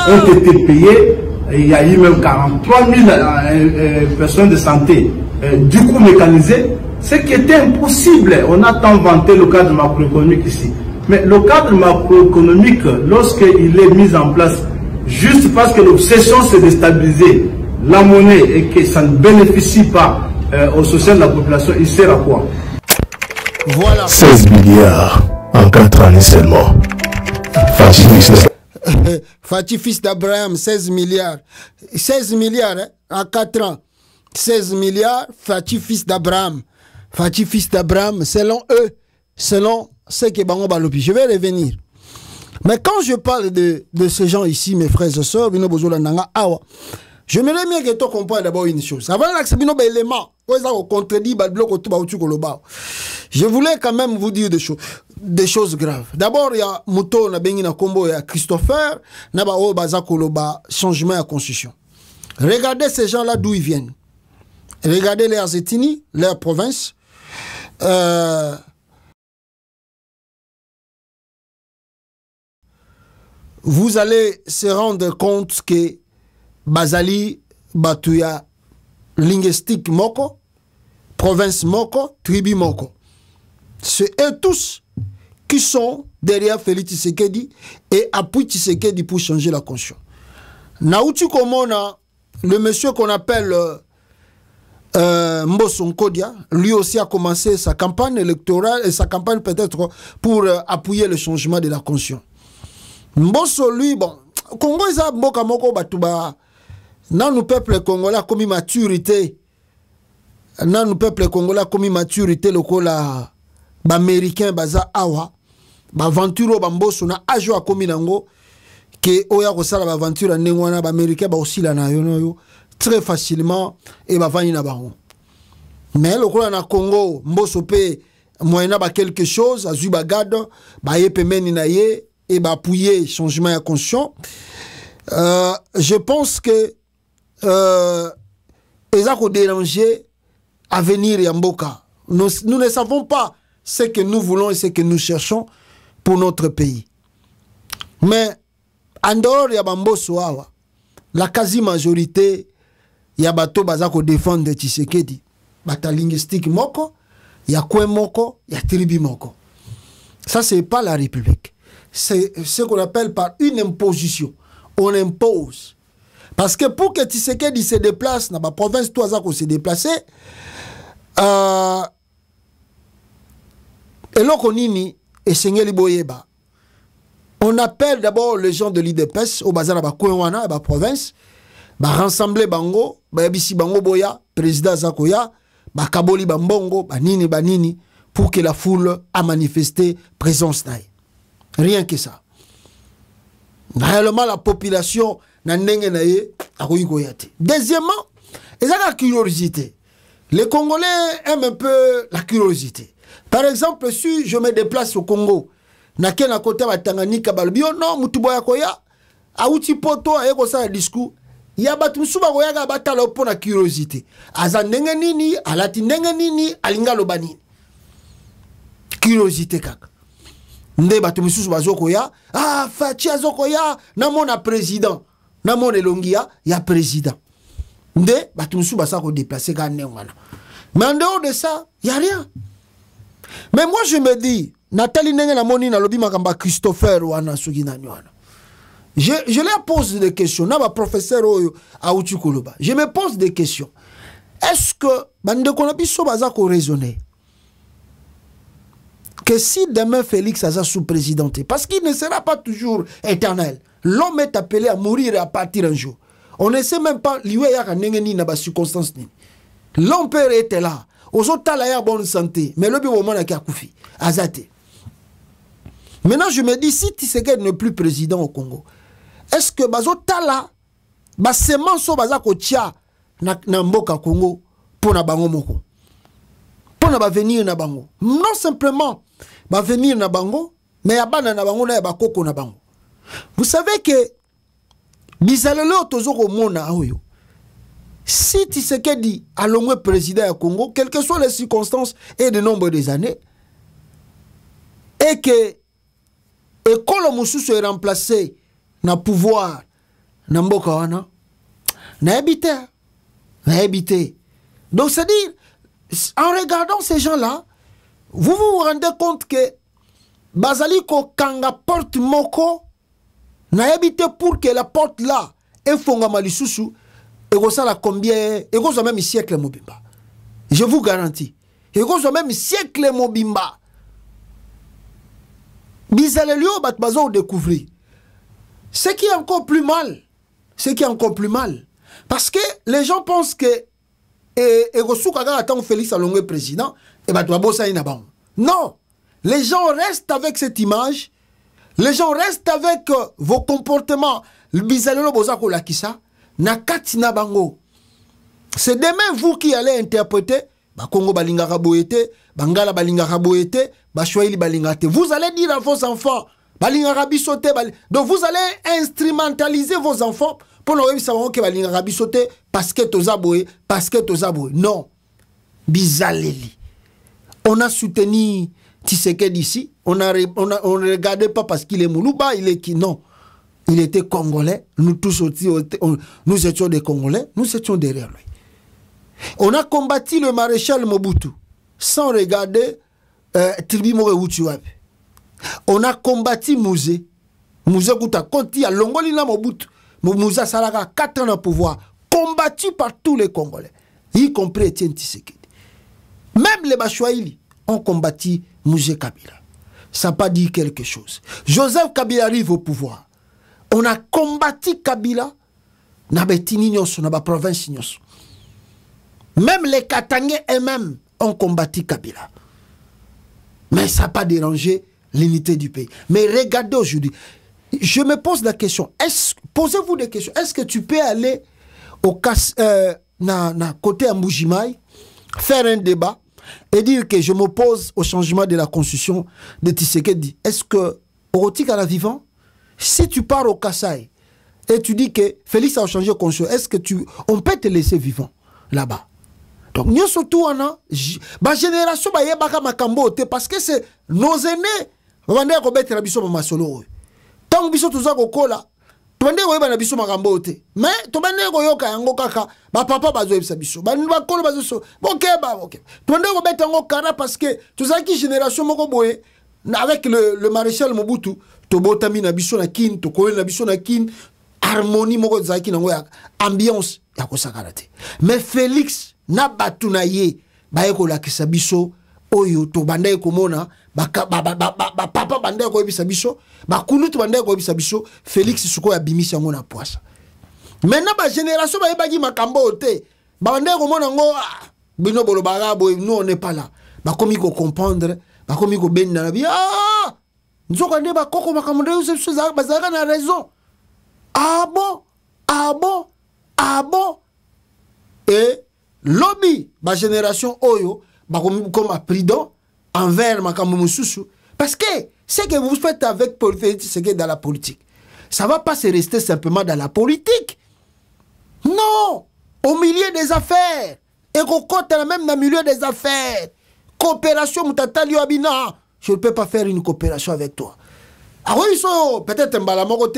L: ont été payés. Il y a eu même 43 000 personnes de santé du coup mécanisées, ce qui était impossible. On a tant vanté le cadre macroéconomique ici. Mais le cadre macroéconomique, lorsqu'il est mis en place, juste parce que l'obsession c'est de stabiliser la monnaie et que ça ne bénéficie pas au social de la population, il sert à quoi?
B: Voilà.
M: 16 milliards en 4 années seulement.
B: Fatih fils d'Abraham, 16 milliards. 16 milliards hein, en 4 ans. 16 milliards, Fatih fils d'Abraham. Fatih fils d'Abraham, selon eux, selon ce que Bango Balopi. Je vais revenir. Mais quand je parle de ces gens ici, mes frères et sœurs, je me bien que tu comprennes d'abord une chose. Avant d'accepter des éléments, je voulais quand même vous dire des choses graves. D'abord, il y a Mouto, il y a Christopher, il y a changement de constitution. Regardez ces gens-là d'où ils viennent. Regardez leurs ethnies, leurs provinces. Vous allez se rendre compte que Bazali, Batuya, linguistique Moko, province Moko, tribu Moko. C'est eux tous qui sont derrière Félix Tshisekedi et appuient Tshisekedi pour changer la constitution. Naouti Komona, le monsieur qu'on appelle Mbosso Nkodia, lui aussi a commencé sa campagne électorale et sa campagne peut-être pour appuyer le changement de la constitution. Mbosso, lui, bon, Congo, ils ont mboka moko batuba. Nan nous peuple congolais comme maturité. Nan nous peuple congolais comme maturité, le kola ba américain baza awa, ba aventure ba Mbosso na ajo akomi nango ke oya ko sala ba aventure ndengwana ba américain ba osila na yo très facilement et ba vani na bango. Mais le kola na Congo, Mbosso pe moyena ba quelque chose, azui ba gade, ba yepe meni na ye et bah appuyer changement de conscience. Je pense que ils ont dérangé à venir Yamboka. Nous ne savons pas ce que nous voulons et ce que nous cherchons pour notre pays. Mais en dehors de Mbosso, la quasi-majorité, il y a bateau bazako défendre Tshisekedi. Bata linguistique moko, il y a Kwen moko, il y a tribu moko. Ça c'est pas la République. C'est ce qu'on appelle par une imposition. On impose. Parce que pour que Tshisekedi se déplace dans la province, toi, ça se déplacer, et l'Okonini et Sengeli Boyeba. On appelle d'abord les gens de l'IDPS au bazar de Kouenwana, la province, rassembler Bango, Yabisi Bango Boya, président Zakoya, Kaboli Bambongo, Banini, pour que la foule a manifesté présence naïe. Rien que ça. Réellement, la population n'a pas. Deuxièmement, il y a la curiosité. Les Congolais aiment un peu la curiosité. Par exemple, si je me déplace au Congo, na côté de Tanganyika, non, Mutuboya Koya, Aouti Poto, Aeko sa discours, il y a Batumsuba Koya Batala pour la curiosité. Azandenga nini, Alati nini, Alinga Lobani. Curiosité kaka. Nde Batumsusu Bazokoya, Fachi Azokoya, namona président, namona Elongia, ya président. Nde Batumsusu Basako déplacé Gane wana. Mais en dehors de ça, il n'y a rien. Mais moi je me dis, Nathalie Nenge na moni na lobi makamba Christopher wana sugina nywana. Je leur pose des questions. Na ba professeur oyo Aouti Koloba. Je me pose des questions. Est-ce que bande konabiso bazako raisonner que si demain Félix a sous-présidenté, parce qu'il ne sera pas toujours éternel, l'homme est appelé à mourir et à partir un jour. On ne sait même pas lui ni na ba circonstance ni. L'homme père était là. Aux autres là bonne santé, mais le moment n'a qu'à koufi. Azate. Maintenant, je me dis, si Tshisekedi n'est plus président au Congo, est-ce que Bazo Tala, Basemanso Bazako Tia, na mboka Congo, pour na bango moko? Pour na venir na bango? Non simplement, venir na bango, mais yabana na bango na yabakoko na bango. Vous savez que, bizalelo tozoko mona oyo. Si Tshisekedi a l'homme président au Congo, quelles que soient les circonstances et le nombre des années, et que Ekolo Moussousou est remplacé na pouvoir na mboka wana, na habité. Donc c'est-à-dire, en regardant ces gens-là, vous vous rendez compte que Bazaliko Kanga porte moko na habité pour que la porte là et fonga malisusu et que ça la combien et que ça même siècle mobimba. Je vous garantis. Et que ça même siècle mobimba. Bizalelio bat bazo découvrir. Ce qui est encore plus mal. Parce que les gens pensent que et Rosukaga attend Félix Alongwe président et bat babosa inaban. Non. Les gens restent avec cette image. Les gens restent avec vos comportements. Le bizalelo bozako lakisa na katina bango. C'est demain vous qui allez interpréter ba Congo balingaka boyete, bangala balingaka boyete, ba Swahili balingate. Vous allez dire à vos enfants balingaka bisote donc vous allez instrumentaliser vos enfants pour leur savoir que balingaka bisote parce que tozaboye, Non. Bizaleli. On a soutenu Tshisekedi ici, on ne regardait pas parce qu'il est Moulouba, il est qui? Non. Il était Congolais, nous tous aussi, nous étions des Congolais, nous étions derrière lui. On a combattu le maréchal Mobutu sans regarder Tribi Moreoutuabe. On a combattu Mouzé. Mouzé Gouta Konti à Longolina Mobutu. Mouzé Salaka, 4 ans au pouvoir, combattu par tous les Congolais, y compris Etienne Tshisekedi. Même les Bachouaïli ont combattu Mouzé Kabila. Ça n'a pas dit quelque chose. Joseph Kabila arrive au pouvoir. On a combattu Kabila dans la province. Même les Katangais eux-mêmes ont combattu Kabila. Mais ça n'a pas dérangé l'unité du pays. Mais regardez aujourd'hui, je me pose la question, posez-vous des questions, est-ce que tu peux aller au côté à Mbujimaï, faire un débat et dire que je m'oppose au changement de la constitution de Tshisekedi? Est-ce que Orotik à la vivant? Si tu pars au Kassai et tu dis que Félix a changé de constitution, est-ce que on peut te laisser vivant là-bas? Donc nous surtout ma génération parce que c'est nos aînés tant que tous à kola mais to bande ko yoka yango kaka ba papa bazo ebisa biso ba kolo bazo OK to bande ko beta ngo kara parce que tous à qui génération moko boye avec le maréchal Mobutu to botami na biso na kin to ko na biso na kin harmonie moko zaki na ngo ambiance ya ko sakarate. Mais Félix na batuna ye ba eko la kisabiso oyo to bande ko mona ba papa bande ko ebisa biso ba kulutu bande ko ebisa biso Félix suko ya bimisi yango na poisa. Maintenant ba génération ba ebagi makambo te ba bande ko mona ngo bino bolo baga boy nous on n'est pas là ba komi ko comprendre ba komi ko ben na bi nzoko nde ba koko makambo de so za ba za na raison. Ah bon et lobby ma génération oyo ba comme prudent envers makambo mususu parce que ce que vous faites avec politique c'est que dans la politique ça va pas se rester simplement dans la politique, non, au milieu des affaires et qu'on compte même dans le milieu des affaires coopération mutatali abina je ne peux pas faire une coopération avec toi. Ah oui, peut-être un balamoko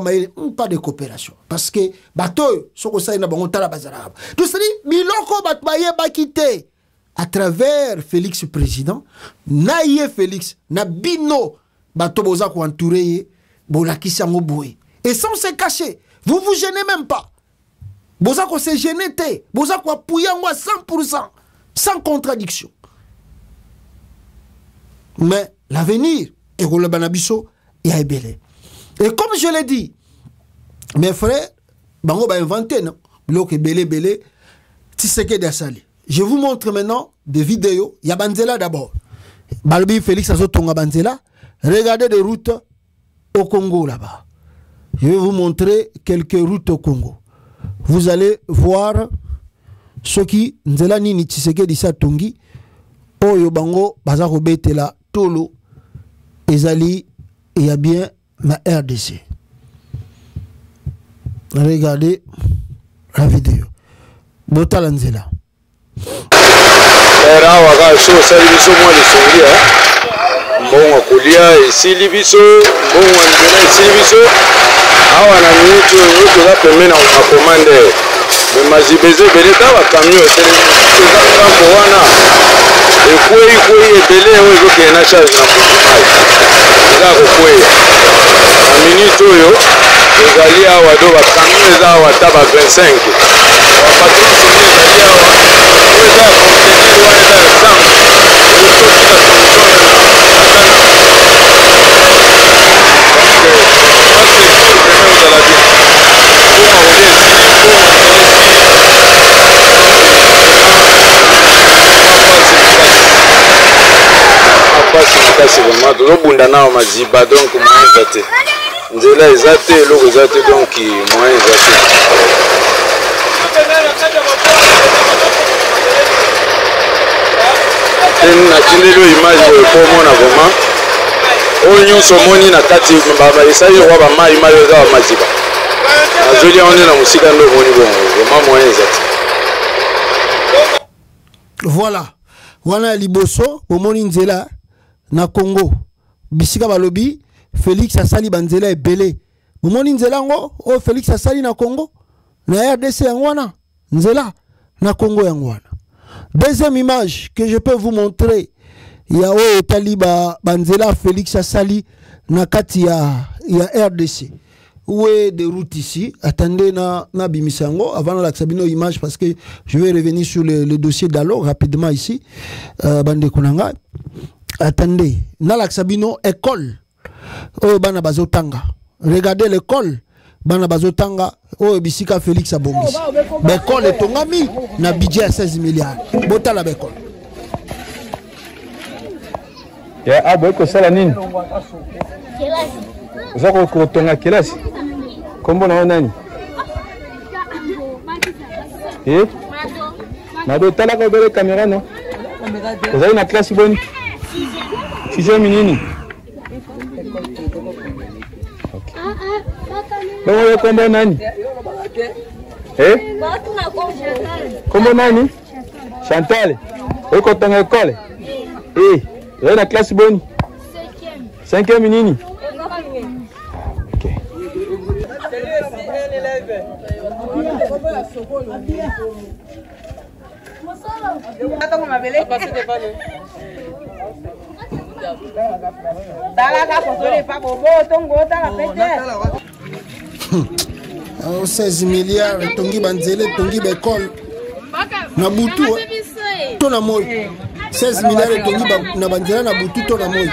B: mais pas de coopération parce que bateau soko ça na bango tala bazara tout ça dit biloko batbaye bakité à travers Félix président naie Félix na bino bato boza ko entourer bolakisi yango boye et sans se cacher vous vous gênez même pas boza ko se gêner té boza ko appuyer yango à 100% sans contradiction. Mais l'avenir et le banabiso et Ebele. Et comme je l'ai dit, mes frères, bango ba inventé non, bloc belé, Tshisekedi asali. Je vous montre maintenant des vidéos. Il y a Banzela d'abord. Balbi Félix Azotonga Banzela. Regardez des routes au Congo là-bas. Je vais vous montrer quelques routes au Congo. Vous allez voir ce qui Nzela Nini Tshisekedi Satongi Oyo Bango Bazako Betela Tolo Ezali et il y a bien ma RDC. Regardez la vidéo. Botala Nzela.
N: Era waka so sali biso mwa lisongia mbongo kulia isili biso mbongo Nzela isili biso awa na minute oyo la pemena na commande me mazibeze beleta ba camion c'est ngambo wana ekwei ebele oyo ezokena charge na mai eza kokwea na minute oyo ezali awa do ba camion eza awa ta ba 25 ba patron soni ezali awa oyo eza ya conteneur wana eza ya sang kasi vraiment tozobunda na maziba donc moyen eza te nzela eza te eloko eza te donc moyen eza te natindeli oyo image boye po omona vraiment oyo nyonso omoni na kati esali lokwa bamai mai eza bamaziba nazoli yango nde na mosika nde omoni bongo vraiment moyen eza te.
B: Voilà wana liboso omoni nzela na Congo bisika balobi Félix asali banzela ebele omoni nzela ngo o Félix asali na Congo na RDC yangwana nzela na Congo yangwana. Deuxième image que je peux vous montrer, il y a o taliba banzela Félix asali na kati ya RDC. Où est des routes ici? Attendez na bimisango avant la sabino image parce que je vais revenir sur le dossier d'alors rapidement ici. Bande konanga. Attendez, na la sabino école. Oh bana bazotanga. Regardez l'école. Bana bazotanga. Oh bisika Félix Abongisi. L'école est tongami na budget à 16 milliards. Bota la école.
K: Ya abo ko sala nini? Zako ko tonga kelasi. Kombo na nani? Eh? Mado tala ko bele caméra no. Vous avez une classe bonne. Si j'ai minini. Bon, kombo nani? Eh? Kombo nani? Chantal. Vous ko tonga école. Eh, vous avez une classe bonne. 5e minini.
B: Oh, 16 milliards, tongi banzele, tongi bekol. Na butu, to na moi. 16 milliards tongi na banzele na butu to na moi.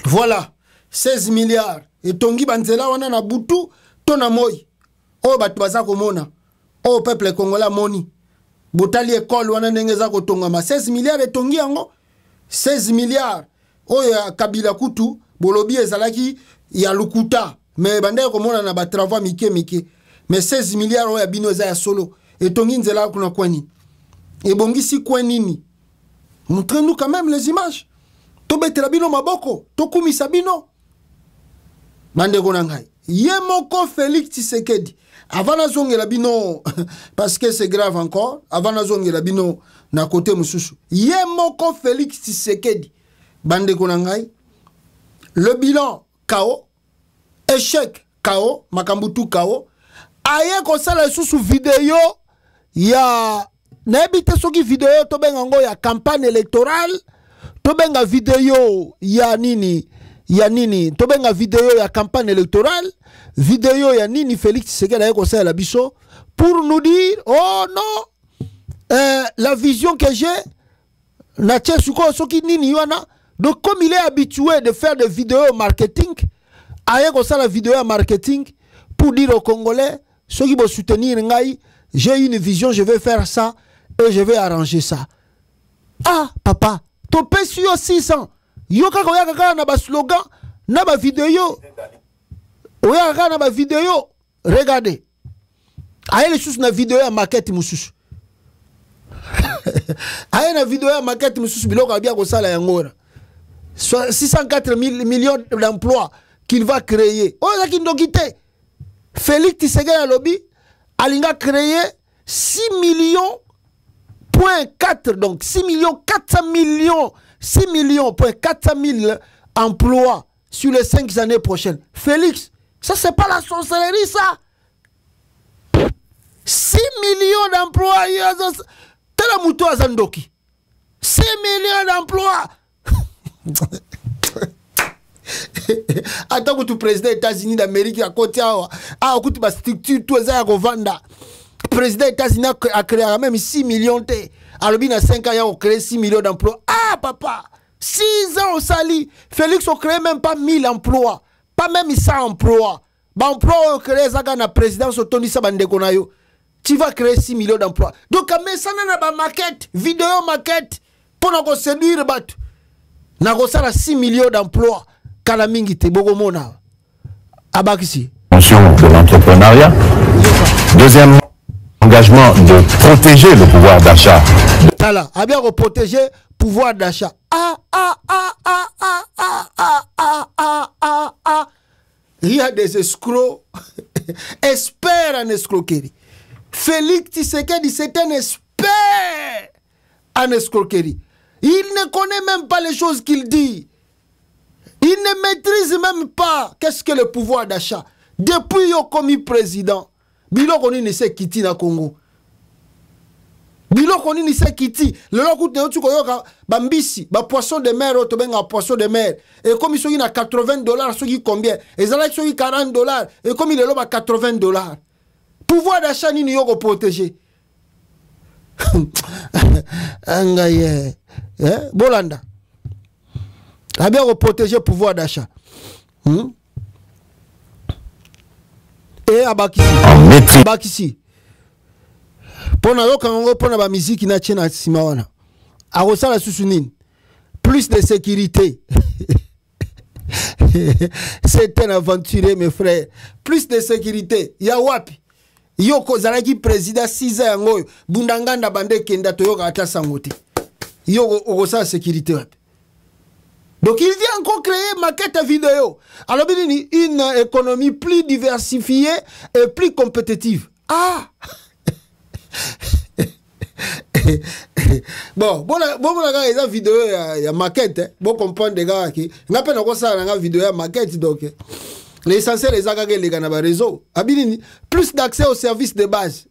B: Voilà, 16 milliards. Et tongi banzela wana na butu to na moi. Oh batu baza komona. Oh peuple congolais moni. Botali école wana ndenge za kotongama 16 milliards et tongi yango 16 milliards. Oh ya Kabila kutu bolobi ezalaki ya lukuta. Mais bande komona na ba travaux mike. Mais 16 milliards oh ya bino za ya solo. Et tongi nzela kuna kwani. Et bongisi kwanini. Montrez-nous quand même les images. Tobetela bino maboko, tokumisa bino. Bande konangai. Yemoko Félix Tshisekedi. Avant na zongela bino parce que c'est grave encore. Avant na zongela bino na côté mususu. Yemoko Félix Tshisekedi. Bande konangai. Le bilan KO. Échec KO. Makambutu KO. Aye kosala susu vidéo. Ya n'habite soki vidéo to bengango ya campagne électorale. To benga vidéo ya nini to benga vidéo ya campagne électorale, vidéo ya nini Félix Tshisekedi a conseillé la biso pour nous dire oh non la vision que j'ai na tchesuko soki nini wana Donc, comme il est habitué de faire des vidéos marketing, aïe comme ça la vidéo marketing, pour dire aux Congolais, ceux qui vont soutenir Ngaï, j'ai une vision, je vais faire ça, et je vais arranger ça. Ah, papa, ton PSU 600, yoka koyaka na ba slogan, na ba vidéo, oyaka na ba vidéo, regardez. Aïe les sous na vidéo à maquette moussous. Aïe na vidéo à maquette moussous, biloko abia ko sala yangora. 604 millions d'emplois qu'il va créer. Oh, ça qui nous quitte. Félix Tshisekedi à lobby, Alinga créé 6 millions point 4, donc 6 millions 400 millions, 6 millions point 400 000 emplois sur les 5 années prochaines. Félix, ça c'est pas la sorcellerie ça. 6 millions d'emplois, tela muto azandoki. 6 millions d'emplois. Attends que tu président des États-Unis d'Amérique à côté à côté de structure tout ça à vendre. Président des États-Unis a créé même 6 millions de. Alors bien 5 ans il a créé 6 millions d'emplois. Ah papa, 6 ans au Sali. Félix a créé même pas 1000 emplois, pas même 100 emplois. Bah emploi créé ça quand la présidence Tony Sabandeko na yo. Tu vas créer 6 millions d'emplois. Donc mais ça n'a pas maquette, vidéo maquette pour nous séduire battu. Na gosala 6 millions d'emplois. Kalamingi te bogomona. Abakisi.
M: Attention de l'entrepreneuriat. Deuxièmement, engagement de protéger le pouvoir d'achat.
B: Tala, a bien protéger le pouvoir d'achat. Il y a des escrocs, experts en escroquerie. Félix Tshisekedi, c'est un expert en escroquerie. Il ne connaît même pas les choses qu'il dit. Il ne maîtrise même pas qu'est-ce que le pouvoir d'achat. Depuis qu'il a commis président, Bilo Koni ne sait quitter na Congo. Bilo Koni ne sait quitter. Le loco de tu koyoka bambisi, ba poisson de mer, to benga poisson de mer. Et comme ils sont à $80, ceux qui combien? Et ça là sont $40. Et comme il est là à $80. Pouvoir d'achat ni yoko protégé. Angaye. Bolanda. A bien protéger le pouvoir d'achat. Et Abakisi. Pour la musique qui n'a pas Simawana. A la Susunine. Plus de sécurité. C'est un aventurier, mes frères. Plus de sécurité. Yawapi. Yoko Zaraki président 6 ans. Bundanganda bande kenda toyoka ata sangote. Yoko ogosa sécurité. Donc il vient encore créer maquette vidéo. Alors une économie plus diversifiée et plus compétitive. Ah. Bon, la vidéo il y a maquette. Bon comprendre des gars qui n'a pas encore ça la vidéo il y a maquette donc l'essentiel les gars les gars na réseau. Abini plus d'accès aux services de base.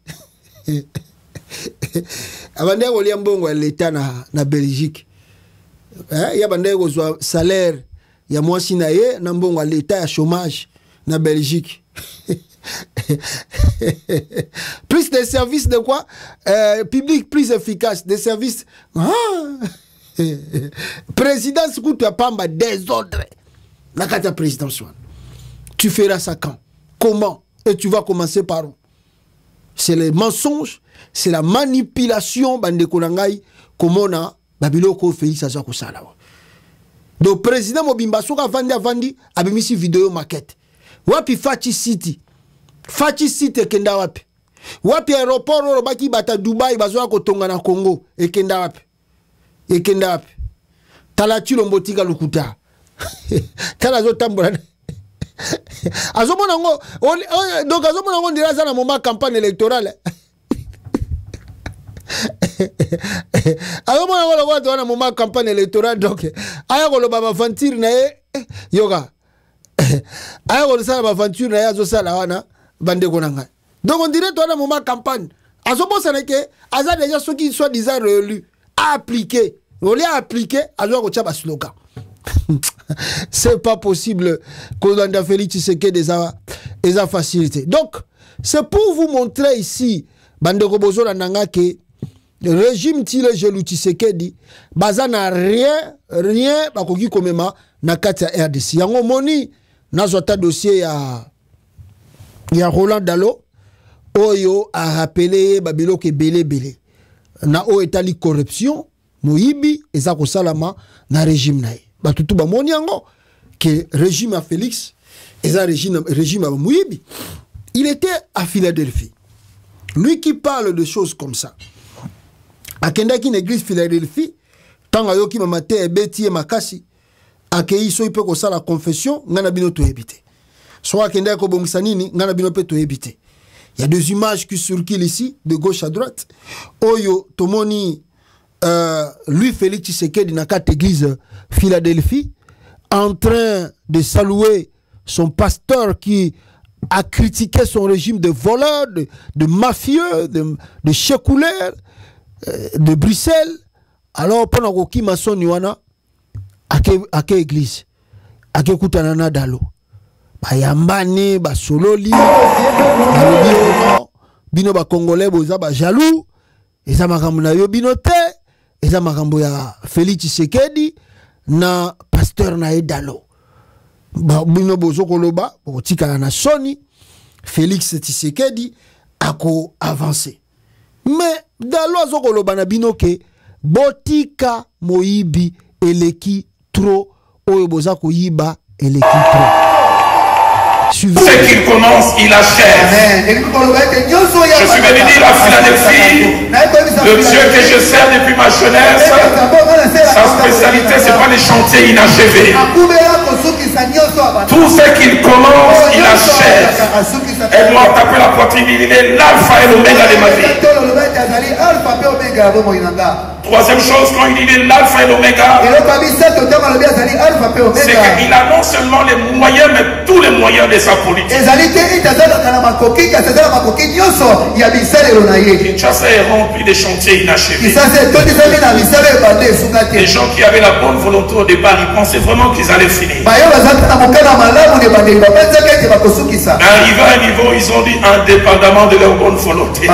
B: Abandé oliambongo l'état na Belgique. Il y a un salaire, il y a moins sinaye, nambongo à l'état à chômage na Belgique. Plus de services de quoi public plus efficace, des services. Présidence coûte à pamba désordre. La carte présidence. Tu feras ça quand? Comment? Et tu vas commencer par où? C'est le mensonge, c'est la manipulation bande konangai comment on a Babiloko Félix Azako Sala. Donc président Mobimba Soka Vandi abimisi vidéo maquette. Wapi Fachi City. Fachi City kenda wapi. Wapi aéroport robaki bata Dubai bazoa kotonga na Congo ekenda wapi. Ekenda wapi. Talatu lombotika lukuta. Talazo tambola. Azomona ngo donc azomona ngo ndiraza na moment campagne électorale. Alors moi on a moment campagne électorale donc aya ko loba aventure na yoga aya ko sala aventure na yazo sala wana bande ko nanga donc on dirait toi na moment campagne azobo saneke aza déjà ceux qui soit disant réélus appliquer on les a appliqué alors ko tcha ba slogan. C'est pas possible que l'on a fait des facilités. Donc c'est pour vous montrer ici bande ko bozo nanga que régime tile Gelou Tshisekedi baza na rien bakoki komema na kati ya RDC. Yango moni nazota dossier ya Roland Dalo oyo a rappelé babilo ke belé na o etali corruption moyibi eza ko salama na régime nae batutu ba moni yango que régime à Félix eza régime à moyibi. Il était à Philadelphie. Lui qui parle de choses comme ça. Akendaki une église Philadelphie, tant ayoki mamate ebeti e makasi, akei so ipe ko sala confession, ngana bino to ebité. Soit akendaki ko bongisa nini, ngana bino pe to ebité. Il y a deux images qui circulent ici, de gauche à droite. Oyo tomoni lui Félix Tshisekedi na kat église Philadelphie, en train de saluer son pasteur qui a critiqué son régime de voleurs, de mafieux, de chécouleurs, de Bruxelles. Alors, pendant que mason yuana, ake église, ake kutanana dalo. Bayambani, basololi, bino ba congolais boza ba jaloux, eza makambo na yo bino te, eza makambo ya Félix Tshisekedi na pasteur na dalo. Bino bozo koloba, botika na soni, Félix Tshisekedi ako avancé. Mais dalo azo koloba na bino ke botika moyibi eleki trop oyo boza koyiba eleki trop.
O: Ce qu'il commence, il achève. Je suis venu dire à Philadelphie, le Dieu que je sers depuis ma jeunesse, sa spécialité, ce n'est pas les chantiers inachevés. Tout ce qu'il commence, il achève. Elle doit taper la poitrine, il est l'alpha et l'oméga de ma vie. Troisième chose, quand il dit l'alpha et l'oméga, c'est qu'il a non seulement les moyens, mais tous les moyens de sa politique. Kinshasa est rempli de chantiers inachevés. Les gens qui avaient la bonne volonté au départ, ils pensaient vraiment qu'ils allaient finir. Arrivé à un niveau, ils ont dit indépendamment de leur bonne volonté.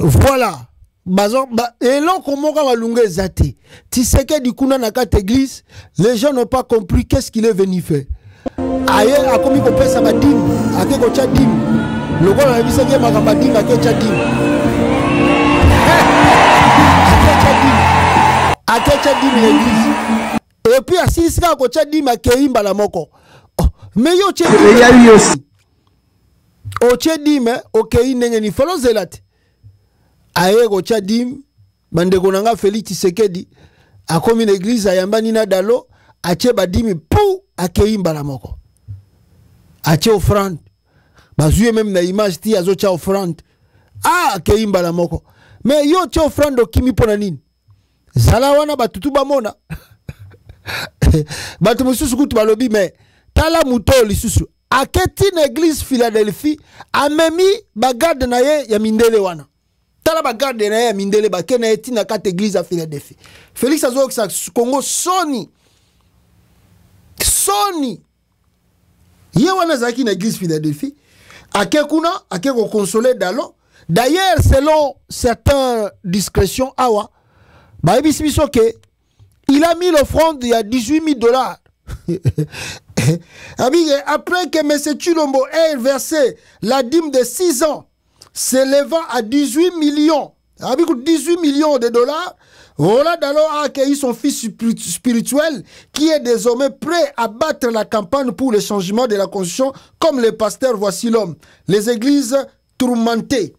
B: Voilà. Et là, comment on va l'unge zate. Tshisekedi kuna na kat église, les gens n'ont pas compris qu'est-ce qu'il est venu faire. Aye, a commis qu'on pèse à ma dîme, à que qu'on tchadim. Le gars a vu ça qui est ma dîme, à que tchadim. À que tchadim l'église. Et puis, à 6 ans, qu'on tchadim, à que la moko. Mais yo tchadim. aussi. O tchadim, ok, n'engeni falo zelat. Aye go tchadim bandeko nanga Félix Tshisekedi akomi na église ayambani na dalo ache badimi pou akeimba la moko ache offrande bazuye même na image ti azo cha offrande akeimba la moko mais yo cha offrande okimi pona nini zala wana batutu bamona batu mususu kutu balobi mais tala muto lisusu aketi na église Philadelphie amemi bagarde na ye ya mindele wana tala bagarde na ya mindele bakena eti na kat église à Philadelphie. Félix azo sa Congo soni ye wana zaki na église Philadelphie ake kuna ake ko consoler dalo. D'ailleurs selon certaines discrétions awa ba ebisi biso ke il a mis l'offrande il y a $18,000. Après que M. Chilombo ait versé la dîme de 6 ans s'élevant à 18 millions, avec 18 millions de dollars, Roland Dalo a accueilli son fils spirituel qui est désormais prêt à battre la campagne pour le changement de la constitution comme le pasteur Voici l'homme, les églises tourmentées.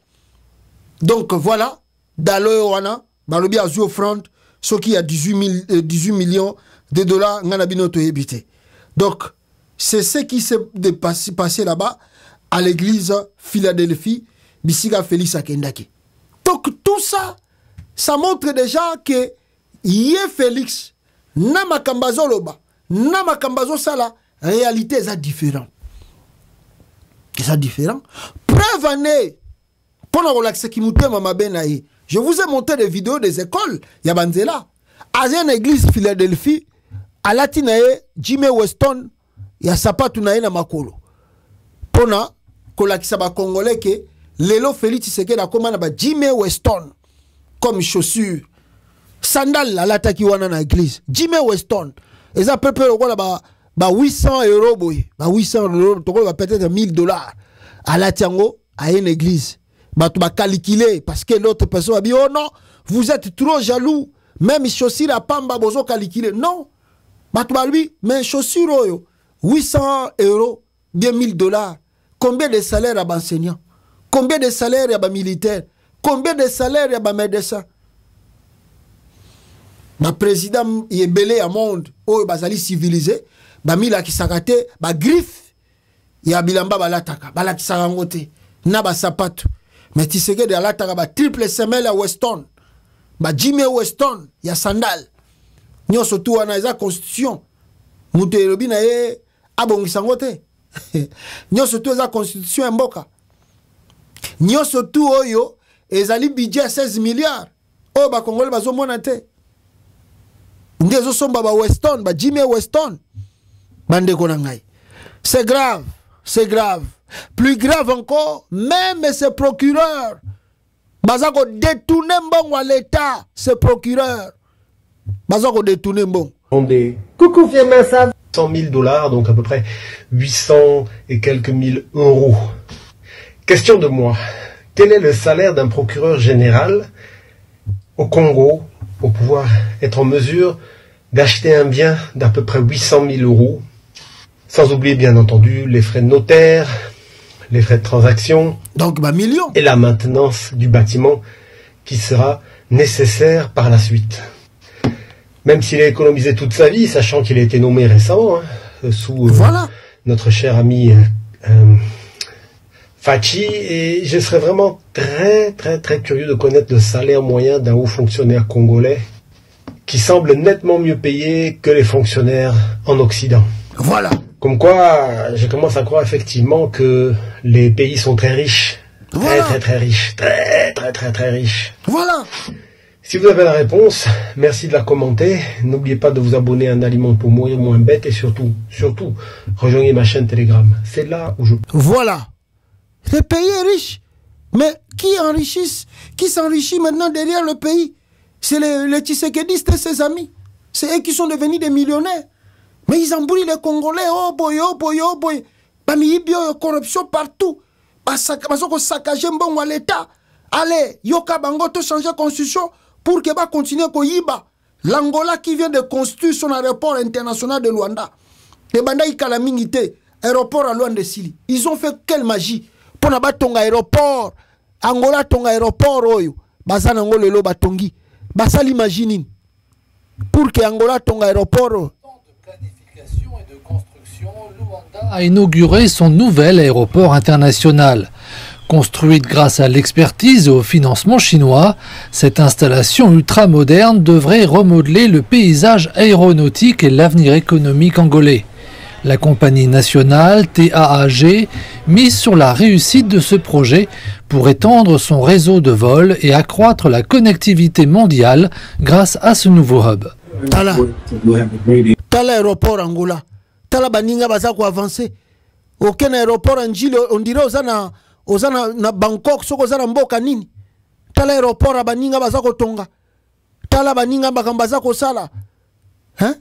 B: Donc voilà, Dalo et Wana, Balobi a joué offrande, ce qui a 18 millions de dollars, Nganabinoto habité. Donc, c'est ce qui s'est passé là-bas à l'église Philadelphie. Bisiga Félix Akendaki. Donc tout ça, ça montre déjà que Yé Félix, Namakambazo Loba, Namakambazo Sala, réalité est différent. C'est différent. Preuve année, pendant que je vous ai montré des vidéos des écoles, Yabanzela, à une église Philadelphie, à Latinae, Jimmy Weston, il y a Sapatunae na Makolo. Pendant que la Congolais que Lelo Félix Tshisekedi a commandé Jimmy Weston comme chaussure. Sandal la lataki wana na église. Jimmy Weston. Et ça peut être 800 euros boy. 800 euros, peut-être $1000. À la tiango, à une église. Tu vas calculer parce que l'autre personne va dire oh non, vous êtes trop jaloux. Même chaussure à pamba bozo calculer. Non. Tu vas lui, mais chaussure 800 euros, bien $1000. Combien de salaires à enseignant? Combien de salaires à militaire? Combien de salaires à médecin? Ma président est belé à monde, oh bazali civilisé, ba mila ki sakate, ba griffe, ya bilamba balataka, bala ki sarangote, na ba sapato. Mais tu sais que de la taka ba triple semelle à Weston, ba Jimmy Weston, ya sandal. Nyo surtout wana eza constitution. Mute lobi na ye abongisangote. Nyo surtout eza constitution mboka. Nyo surtout oyo ezali budget 16 milliards. Oh ba Congolais bazo mona te. Ndezo somba ba Weston, ba Jimmy Weston. Bande konangai. C'est grave, c'est grave. Plus grave encore, même ce procureur. Bazako détourner mbongo à l'État, ce procureur. Bazako détourner mbongo.
P: Coucou vieux ça. $100 000, donc à peu près 800 et quelques mille euros. Question de moi. Quel est le salaire d'un procureur général au Congo pour pouvoir être en mesure d'acheter un bien d'à peu près 800 000 euros, sans oublier bien entendu les frais de notaire, les frais de transaction,
B: donc millions,
P: et la maintenance du bâtiment qui sera nécessaire par la suite. Même s'il a économisé toute sa vie, sachant qu'il a été nommé récemment, sous notre cher ami Fachi, et je serais vraiment très curieux de connaître le salaire moyen d'un haut fonctionnaire congolais qui semble nettement mieux payé que les fonctionnaires en Occident.
B: Voilà.
P: Comme quoi, je commence à croire effectivement que les pays sont très riches. Voilà. Très riches. Très riches.
B: Voilà.
P: Si vous avez la réponse, merci de la commenter. N'oubliez pas de vous abonner à Un Aliment pour mourir moins bête et surtout, rejoignez ma chaîne Telegram. C'est là où je...
B: Voilà. Le pays est riche. Mais qui s'enrichit maintenant derrière le pays? C'est les Tshisekedistes et ses amis. C'est eux qui sont devenus des millionnaires. Mais ils embrouillent les Congolais. Oh boy. Bamiyibio, corruption partout. Basoko saccagé mbongo à l'État. Allez, yoka bangoto changer la constitution pour que va continuer à yiba. L'Angola qui vient de construire son aéroport international de Luanda. Et banda ikala mingite, aéroport à Luanda Sili. Ils ont fait quelle magie pour na batonga aéroport. Angola tonga aéroport oyo. Bazana ngolelo batongi. Basali imagine pour que Angola tonga aéroport.
Q: A inauguré son nouvel aéroport international. Construite grâce à l'expertise et au financement chinois, cette installation ultra-moderne devrait remodeler le paysage aéronautique et l'avenir économique angolais. La compagnie nationale TAAG mise sur la réussite de ce projet pour étendre son réseau de vol et accroître la connectivité mondiale grâce à ce nouveau hub.
B: Tala aéroport Angola. Tala baninga bazako avancer. Aucun aéroport en Chili, on dirait na Bangkok, soko zana mboka nini. Tala aéroport a baninga bazako tonga. Tala baninga bakambazako sala. Hein?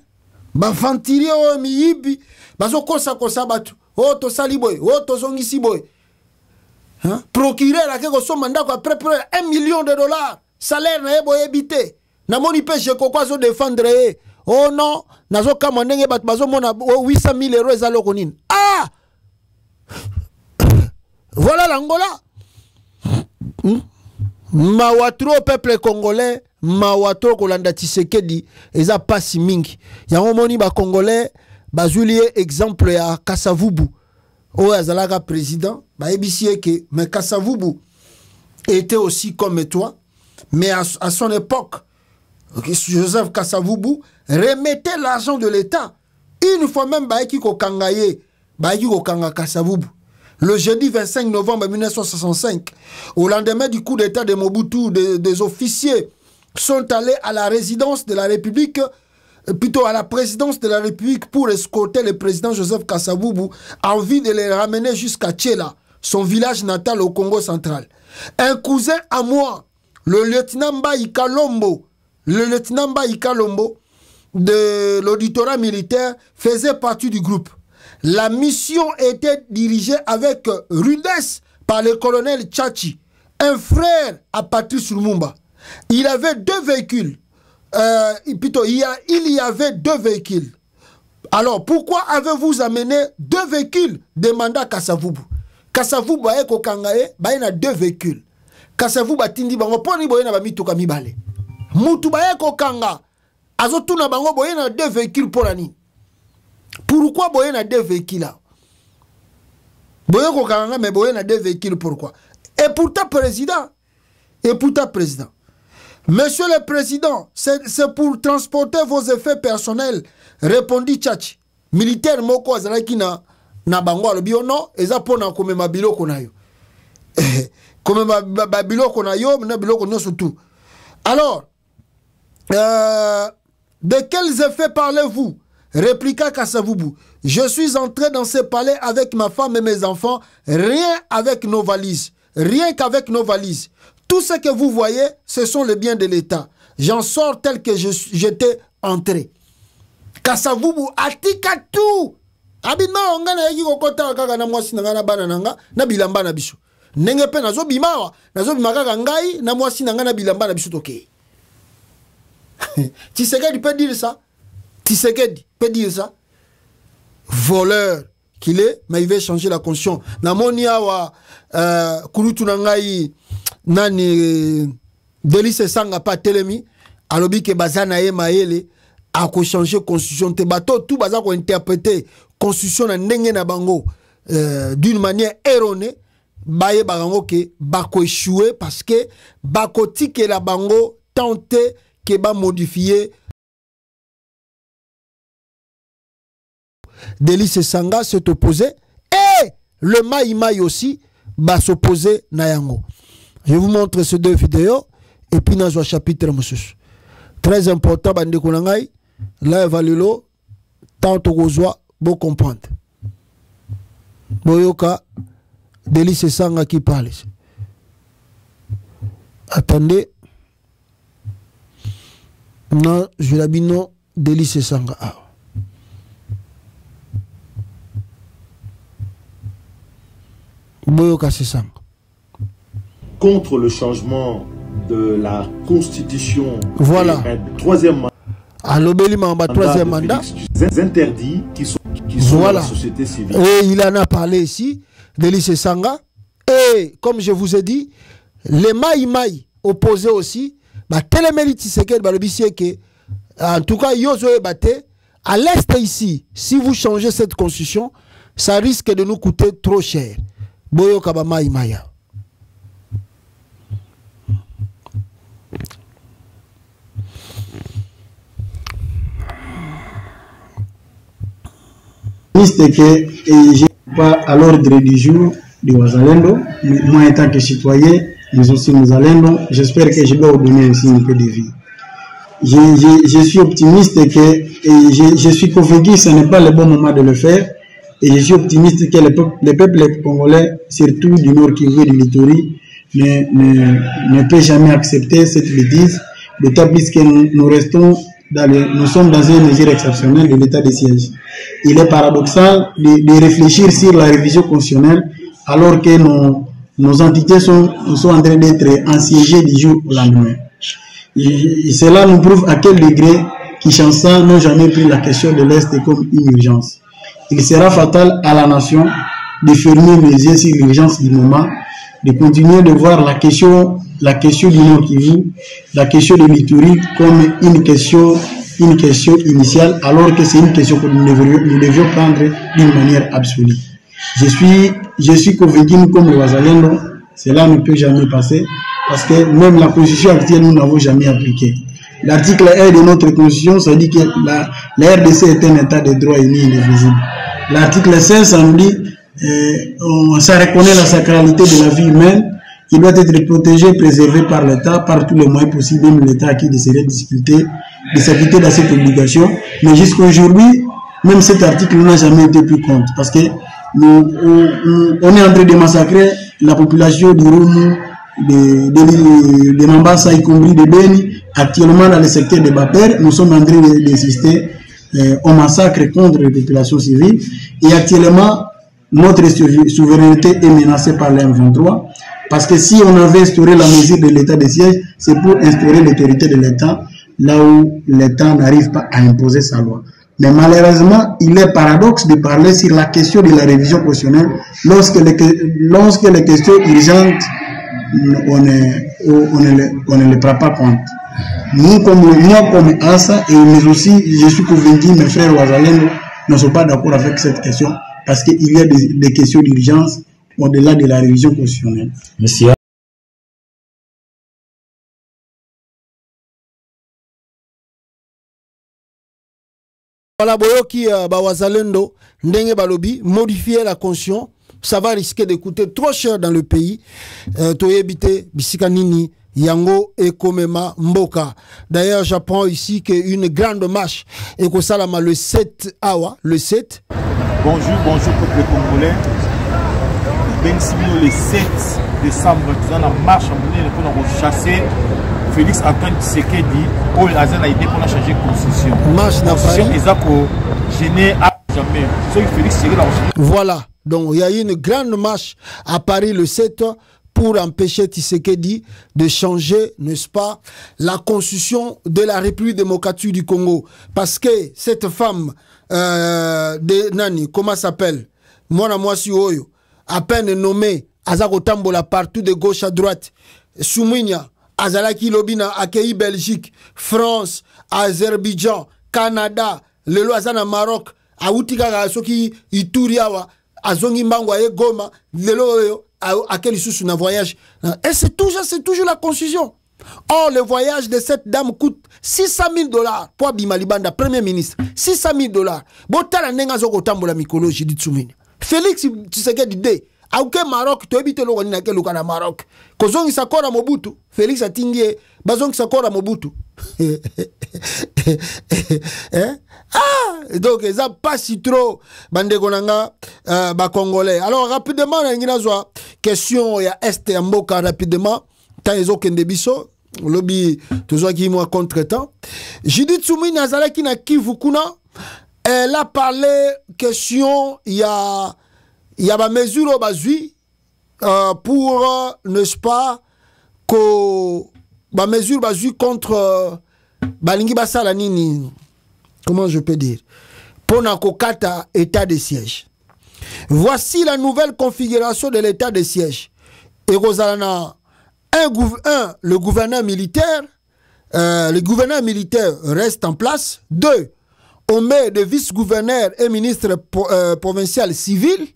B: Ba ventilie o miyibi. Bazo kosa batu. O to sali boy, o to zongisi boy. Hein? Procureur a keko somandako après $1 million. Salaire na ebo ebité. Na moni peche kokwazo défendre e. Oh non, nazo kamandenge bat bazo mona 800 000 euros ezaloko nini. Ah! Voilà l'Angola. Mawatro peuple congolais, mawatro kolanda Tshisekedi, eza pasi mingi. Yango moni ba congolais, bazulie exemple ya Kasavubu. O azalaka président, ba ebisie que mais Kasavubu était aussi comme toi, mais à son époque, Joseph Kasavubu remettait l'argent de l'État. Une fois même baeki ko kangaye, baeki ko kanga Kasavubu. Le jeudi 25 novembre 1965, au lendemain du coup d'État de Mobutu, des officiers sont allés à la résidence de la République, plutôt à la présidence de la République pour escorter le président Joseph Kasavubu en vue de les ramener jusqu'à Tchela son village natal au Congo central. Un cousin à moi, le lieutenant Mbaye Kalombo, de l'auditorat militaire, faisait partie du groupe. La mission était dirigée avec rudesse par le colonel Tchachi, un frère à Patrice Lumumba. Il avait 2 véhicules. Il y avait 2 véhicules. Alors, pourquoi avez-vous amené 2 véhicules? Demanda Kasavubu. Kasavubu a kokangae, a 2 véhicules. Kasavubu a tindi bango, poni boyena ba mituka mibale. Mutu ba kokanga, azotuna bango boyena 2 véhicules pour l'année. Pourquoi boyena 2 véhicules là? Boyena kokanga, mais boyena 2 véhicules, pourquoi? Et pourtant, président, Monsieur le Président, c'est pour transporter vos effets personnels, répondit Tchachi. Militaire moko azalaki na bango alobi non, eza pona komema biloko na yo. Komema biloko na yo, na biloko nyonso tout. Alors, de quels effets parlez-vous? Répliqua Kasavubu. Je suis entré dans ce palais avec ma femme et mes enfants, rien qu'avec nos valises. Tout ce que vous voyez, ce sont les biens de l'État. J'en sors tel que j'étais entré. Kasavubu atika tout. Abima ongana yiki kokota kaka na mwasi na bana nanga na bilamba na biso. Nenge pe nazo bimawa, nazo bimaka ngai na mwasi nanga na bilamba na biso toke. Tshisekedi peut dire ça? Tshisekedi peut dire ça? Voleur qu'il est, mais il veut changer la conscience. Namonia wa kurutu nangai nani Delice Sanga pa telemi alobi ke bazana e maele a ko changer constitution te bato tout baza ko interpréter constitution na ndenge na bango d'une manière erronée baye bango ke bako échouer parce que bako tike la bango tenter que ba modifier. Delice Sanga s'est opposé et le Maï aussi va s'opposer na yango. Je vous montre ces 2 vidéos et puis dans un chapitre monsieur. Très important bande konangai là evaluelo tant kozwa bo comprendre. Boyoka Delice Sanga qui parle. Attendez. Non, je l'habille non Delice Sanga. Ah.
L: Contre le changement de la constitution.
B: Voilà.
L: Troisième mandat.
B: Troisième mandat.
L: Des interdits qui sont
B: voilà.
L: dans la société civile.
B: Et il en a parlé ici, Delice Sanga. Et comme je vous ai dit, les Maï opposés aussi, en tout cas, à l'est ici, si vous changez cette constitution, ça risque de nous coûter trop cher. Boyo Kabama Imaya.
R: C'est que je n'ai pas à l'ordre du jour du Wazalendo, moi en tant que citoyen, mais aussi Wazalendo, j'espère que je vais vous donner aussi un peu de vie. Je suis optimiste que je suis convaincu que ce n'est pas le bon moment de le faire. Et je suis optimiste que le peuple congolais, surtout du Nord Kivu et du Littori, ne peut jamais accepter cette bêtise, d'autant plus que nous sommes dans une mesure exceptionnelle de l'état de siège. Il est paradoxal de réfléchir sur la révision constitutionnelle alors que nos entités sont en train d'être assiégées du jour au lendemain. Et cela nous prouve à quel degré Kinshasa n'a jamais pris la question de l'Est comme une urgence. Il sera fatal à la nation de fermer les yeux sur l'urgence du moment, de continuer de voir la question du Nord Kivu, la question de l'Ituri comme une question initiale, alors que c'est une question que nous devions prendre d'une manière absolue. Je suis convaincu, comme le Wazalendo, cela ne peut jamais passer, parce que même la constitution actuelle, nous n'avons jamais appliqué. L'article 1 de notre constitution, ça dit que la RDC est un état de droit uni et indivisible. L'article 16, ça nous dit, ça reconnaît la sacralité de la vie humaine, qui doit être protégée, préservée par l'État, par tous les moyens possibles, même l'État qui déciderait de s'acquitter de cette obligation. Mais jusqu'à aujourd'hui, même cet article n'a jamais été pris compte, parce que on est en train de massacrer la population du Roumou, de Mambasa, y compris de Beni. Actuellement, dans le secteur de Baper, nous sommes en train d'assister au massacre contre les populations civiles. Et actuellement, notre souveraineté est menacée par l'M23. Parce que si on avait instauré la mesure de l'état de siège, c'est pour instaurer l'autorité de l'État, là où l'État n'arrive pas à imposer sa loi. Mais malheureusement, il est paradoxe de parler sur la question de la révision constitutionnelle lorsque les questions urgentes, on ne les prend pas compte. Moi comme Assa, mais aussi je suis convaincu, mes frères Ouazalendo ne sont pas d'accord avec cette question parce qu'il y a des questions d'urgence au-delà de la révision constitutionnelle.
K: Monsieur.
B: Voilà, boyoki Ouazalendo, ndenge balobi, modifier la constitution, ça va risquer de coûter trop cher dans le pays. Toyebite, Bisikanini, Yango et Komema Mboka. D'ailleurs, j'apprends ici qu'une grande marche est au Salama le 7 awa, le 7.
L: Bonjour peuple congolais. Le 7 décembre, nous allons marche en monnaie pour chasser Félix Antoine Tshisekedi pour la idée pour changer la constitution.
B: Marche n'a pas
L: jamais.
B: Voilà, donc il y a eu une grande marche à Paris le 7 pour empêcher Tshisekedi de changer, n'est-ce pas, la constitution de la République démocratique du Congo. Parce que cette femme de Nani, comment s'appelle? Moi si Oyo, à peine nommée, Azako Tambola partout de gauche à droite, Soumounia, Azalaki Lobina, Akei Belgique, France, Azerbaïdjan, Canada, le Loazana Maroc, Aoutika Soki, Ituriawa, Azongi Mbangwa et Goma, le Loyo, à quel sous un voyage. Et c'est toujours la constitution. Or, le voyage de cette dame coûte 600 000 $. Pour Bimalibanda, Premier ministre, 600 000 $. Botala nenga zoko tambola mikolo, j'ai dit Tsumini. Félix Tshisekedi dit, aucun Maroc, tu habites le Rwanda, tu es Maroc. Kozongi sakora Mobutu, Félix a tingé, bazongi sakora Mobutu. Donc, ils n'ont pas si trop, Bandegonanga, Congolais. Alors, rapidement, il y a une question, il y a Est et Mboka, rapidement, tant ils ont qu'un débisso, lobby, toujours qui moi contre-temps. Judith Soumi Nazala qui n'a Kivu Kuna, elle a parlé, question, il y a ma mesure au bazui, pour, n'est-ce pas, que ma mesure bazui contre Balingi Basala Nini. Comment je peux dire? Ponakokata, état de siège. Voici la nouvelle configuration de l'état de siège. Et Rosalana, le gouverneur militaire, reste en place. 2, on met des vice-gouverneurs et ministres provinciaux civils.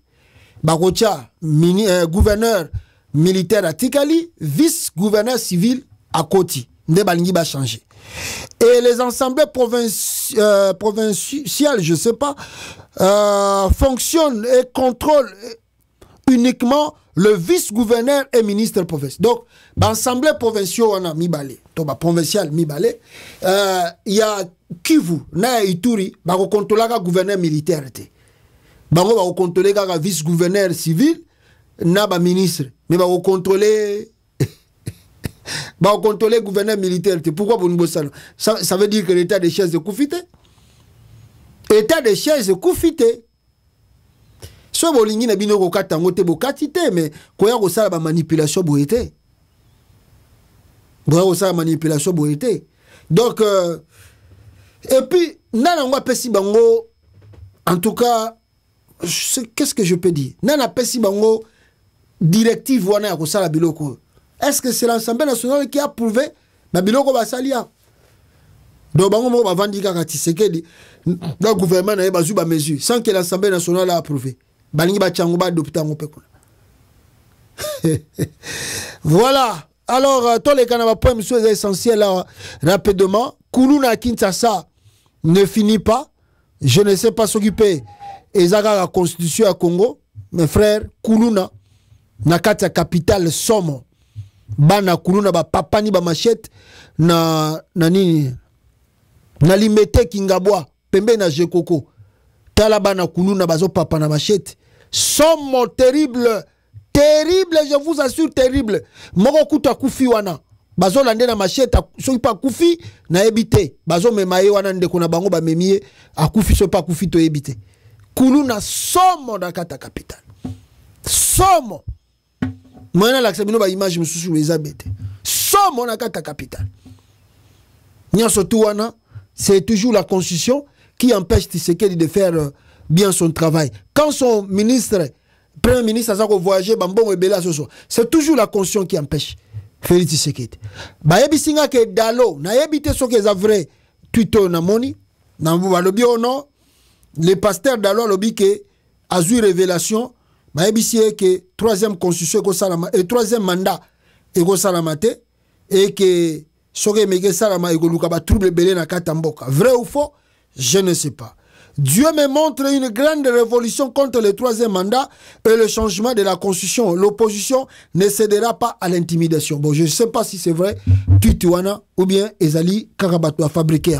B: Barocha, gouverneur militaire à Tikali, vice-gouverneur civil à Koti. Ne balingi ba changer. Et les assemblées provinciales, je ne sais pas, fonctionnent et contrôlent uniquement le vice-gouverneur et ministre provincial. Donc, l'assemblée provinciale, on a Mibale, provincial Mibale, il y a Kivu, na Ituri, bah on contrôle le gouverneur militaire, bah on contrôle le vice-gouverneur civil, na ba ministre, mais bah on contrôler on contrôle le gouverneur militaire. Pourquoi vous ne ça? Ça veut dire que l'état des chaises est coufité. État des chaises est coufité. So bolingi na bino ko katango te bokatite mais koya ko sala ba manipulation boité. Boya ko sala manipulation boité. Donc et puis nana ngwa pesi bango, en tout cas qu'est-ce que je peux dire? Nana pesi bango directive wana ko sala biloko. Est-ce que c'est l'Assemblée nationale qui a prouvé Babiloko Basalia? Donc, bango ba vandi kaka Tshisekedi, le gouvernement n'a pas eu ba mesure sans que l'Assemblée nationale a approuvé. Balingi ba chango ba adopté en pekuna. Voilà. Alors, tous les canaux points monsieur essentiels là rapidement. Kuluna Kinshasa ne finit pas. Je ne sais pas s'occuper. Ezaka la constitution à Congo, mes frères. Kuluna nakati capitale Somo. Bana kuluna ba papani ba machette na nini na limete kingabwa pembe na jekoko tala bana kuluna bazo papa na machette Somme terrible. Terrible, je vous assure, terrible. Moko kuta kufi wana. Bazo lande na machette, soki pa kufi, na ebite. Bazo memaye wana ndeko na bango ba memie, a kufi so pa kufi to ebite. Kulu na somme na kata capital. Somme. Mwana l'accès ba image mususu eza bete. Somme na kata capital. Nyanso tu wana, c'est toujours la constitution qui empêche Tshisekedi de faire bien son travail. Quand son ministre, premier ministre, a voyagé, c'est toujours la constitution qui empêche Félix Tshisekedi. Bayebi singa ke dalo, na yebite so ke za vrai tuto na moni, na lobi ono, le pasteur dalo lobi ke azu révélation, bayebi si ke troisième constitution ko salama et troisième mandat e ko salamate et que soke meke salama e ko luka ba trouble belé na katamboka. Vrai ou faux? Je ne sais pas. Dieu me montre une grande révolution contre le troisième mandat et le changement de la constitution. L'opposition ne cédera pas à l'intimidation. Bon, je ne sais pas si c'est vrai, Tutuana ou bien Ezali Karabato a fabriqué.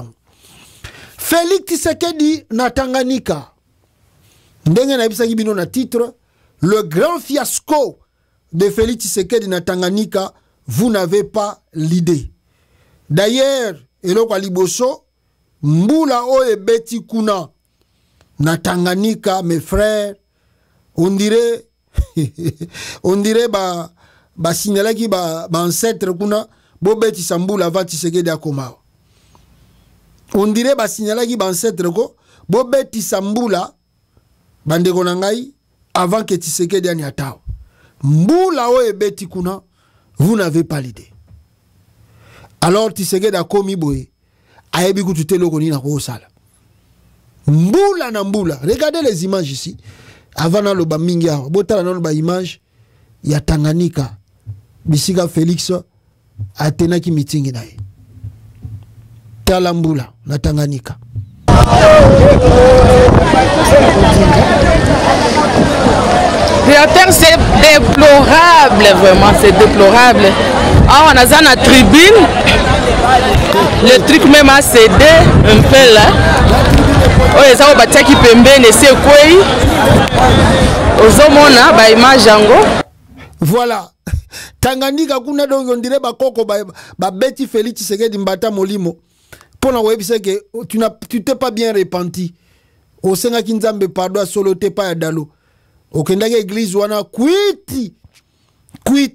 B: Félix Tshisekedi na Tanganyika. Ndenge na bisaki bino na titre, le grand fiasco de Félix Tshisekedi na Tanganyika, vous n'avez pas l'idée. D'ailleurs, eloko liboso, Mbula oe beti kuna na Tanganyika, mes frères, on dirait ba signala ki ba ancêtre kuna bo beti sambula avant Tshisekedi akoma. On dirait ba signala ki ba ancêtre ko bo beti sambula bandeko na ngai avant que Tshisekedi ani atao. Mbula oe beti kuna, vous n'avez pas l'idée. Alors Tshisekedi akomi boye. Ayebi kutute loko ni na ko sala. Mbula na mbula. Regardez les images ici. Avant na loba mingi ya. Botala na loba image ya Tanganyika. Bisika Félix atenaki meeting na ye. Tala mbula na Tanganyika.
S: Directeur, c'est déplorable, vraiment, c'est déplorable. Ah, on a dans la tribune, le truc même a cédé un peu là. Oh, les gens ont qui pembe, c'est quoi? Aux hommes, bah image jango.
B: Voilà. Tanganyika kuna donc on dirait ba koko ba beti Félix Tshisekedi mbata molimo. Pour la web c'est que tu t'es pas bien repenti. Au senga kinzambe pardon solo te pas dalo. Okendage église wana kwiti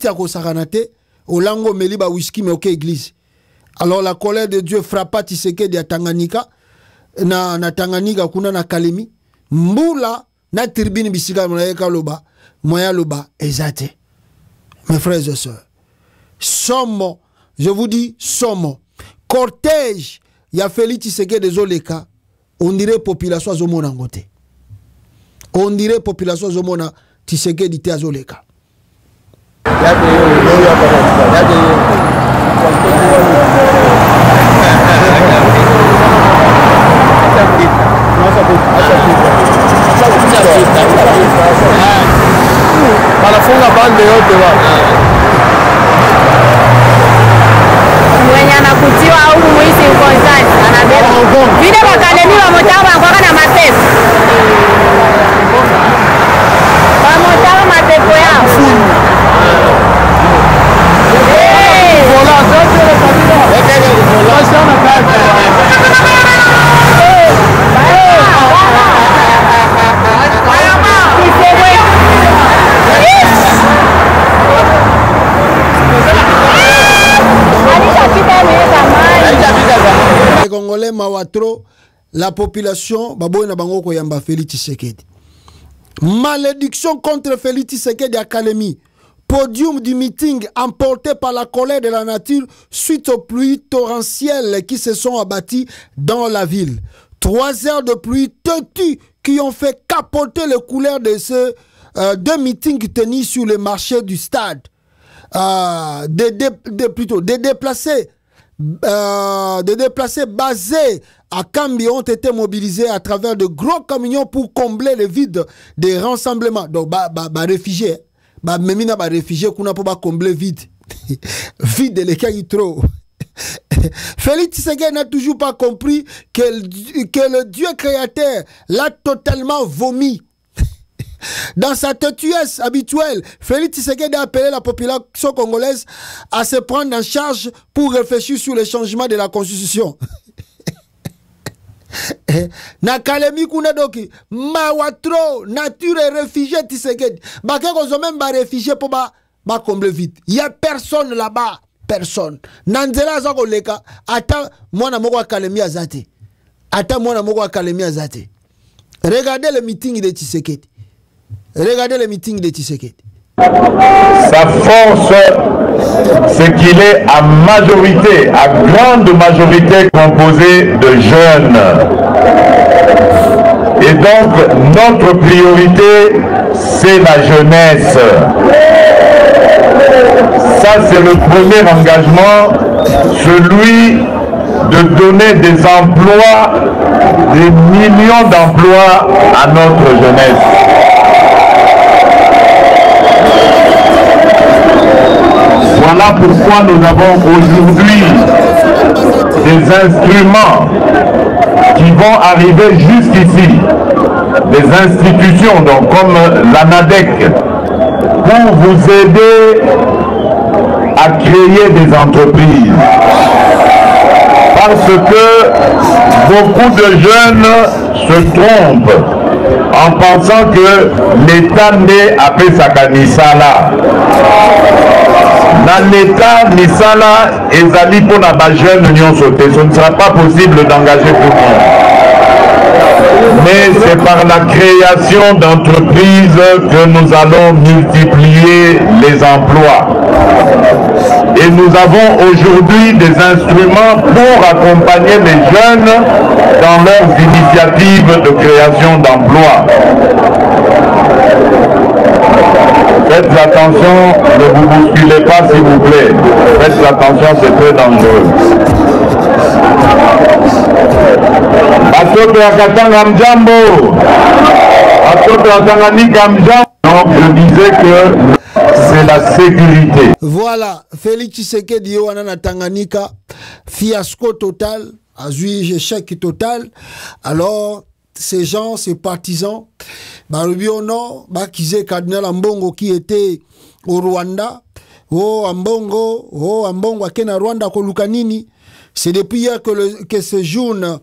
B: akosakanate olango meliba whisky mais ok église. Alors la colère de Dieu frappa Tshisekedi à Tanganyika na Tanganyika kuna na Kalemi mbula na tribune bisika mnaeka loba moya loba ezate. Mes frères et sœurs, somme, je vous dis somme, cortège ya Félix Tshisekedi des Oleka, on dirait population zomona ngote. On dirait population zomona Tshisekedi te azoleka.
D: Wanafunga bande yote wa.
T: Mwenye anakutiwa au muisi ukonzani anabeba. Vile wakalemi wa motaba kwa na mateso. Wa motaba mateso yao.
D: Vola zote le kabila. Vola sana kazi.
B: Les Congolais mawatro la population baboy na bango ko yamba Félix Tshisekedi. Malédiction contre Félix Tshisekedi à Kalemi. Podium du meeting emporté par la colère de la nature suite aux pluies torrentielles qui se sont abattues dans la ville. 3 heures de pluie têtues qui ont fait capoter les couleurs de ce deux meetings tenus sur le marché du stade. Des déplacés basés à Kambi ont été mobilisés à travers de gros camions pour combler le vide des rassemblements. Donc, réfugiés, réfugiés qu'on a pour combler vide. Vide les cas trop. Félix Tshisekedi n'a toujours pas compris que le Dieu créateur l'a totalement vomi. Dans sa têtuesse habituelle, Félix Tshisekedi a appelé la population congolaise à se prendre en charge pour réfléchir sur le changement de la constitution. Na Kalemi kuna doki mawatro nature et réfugié Tshisekedi. Bakeko zo même ba réfugié pour ba combler vite. Il y a personne là-bas, personne. Nanzela za koleka ata mwana moko Kalemi azate. Ata mwana moko Kalemi azate. Regardez le meeting de Tshisekedi. Regardez le meeting de Tshisekedi.
M: Sa force, c'est qu'il est à majorité, à grande majorité composé de jeunes. Et donc, notre priorité, c'est la jeunesse. Ça, c'est le premier engagement, celui de donner des emplois, des millions d'emplois à notre jeunesse. Voilà pourquoi nous avons aujourd'hui des instruments qui vont arriver jusqu'ici, des institutions donc, comme l'ANADEC, pour vous aider à créer des entreprises. Parce que beaucoup de jeunes se trompent en pensant que l'État n'est à Pesakanisala. Dans l'État, Nisala et Zali pour la jeune union sauté. Ce ne sera pas possible d'engager tout le monde. Mais c'est par la création d'entreprises que nous allons multiplier les emplois. Et nous avons aujourd'hui des instruments pour accompagner les jeunes dans leurs initiatives de création d'emplois. Faites attention, ne vous bousculez pas s'il vous plaît. Faites attention, c'est très dangereux. Donc je disais que c'est la sécurité.
B: Voilà, Félix Tshisekedi wana Tanganyika, fiasco total, azui échec total. Alors ces gens, ces partisans, Barubiono, Bakize Cardinal Ambongo qui était au Rwanda, Ambongo Akena Rwanda Kolukanini. C'est depuis hier que séjourne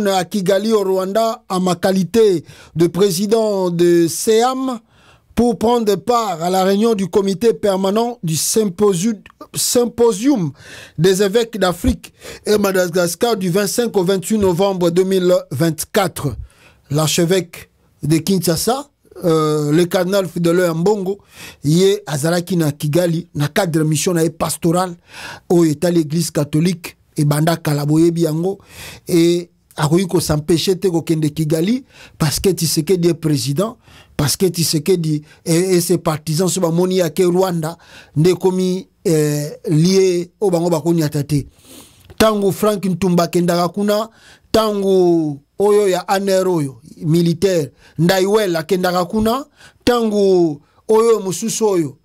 B: à Kigali au Rwanda en ma qualité de président de CEAM pour prendre part à la réunion du comité permanent du symposium des évêques d'Afrique et Madagascar du 25 au 28 novembre 2024. L'archevêque de Kinshasa, le cardinal Fidèle Ambongo, yé azalaki na Kigali na cadre mission na pastorale au état l'église catholique et banda kalaboye biango et akoyiko s'empêcher te ko kende Kigali parce que Tshisekedi est président, parce que Tshisekedi et ses partisans se bamoni ya ke Rwanda nde komi lié au bango bakoni atate. Tangu Frank Ntumba kendaka kuna, tangu oyo ya aner oyo militaire ndaiwel akendaka kuna, tangu oyo mususu oyo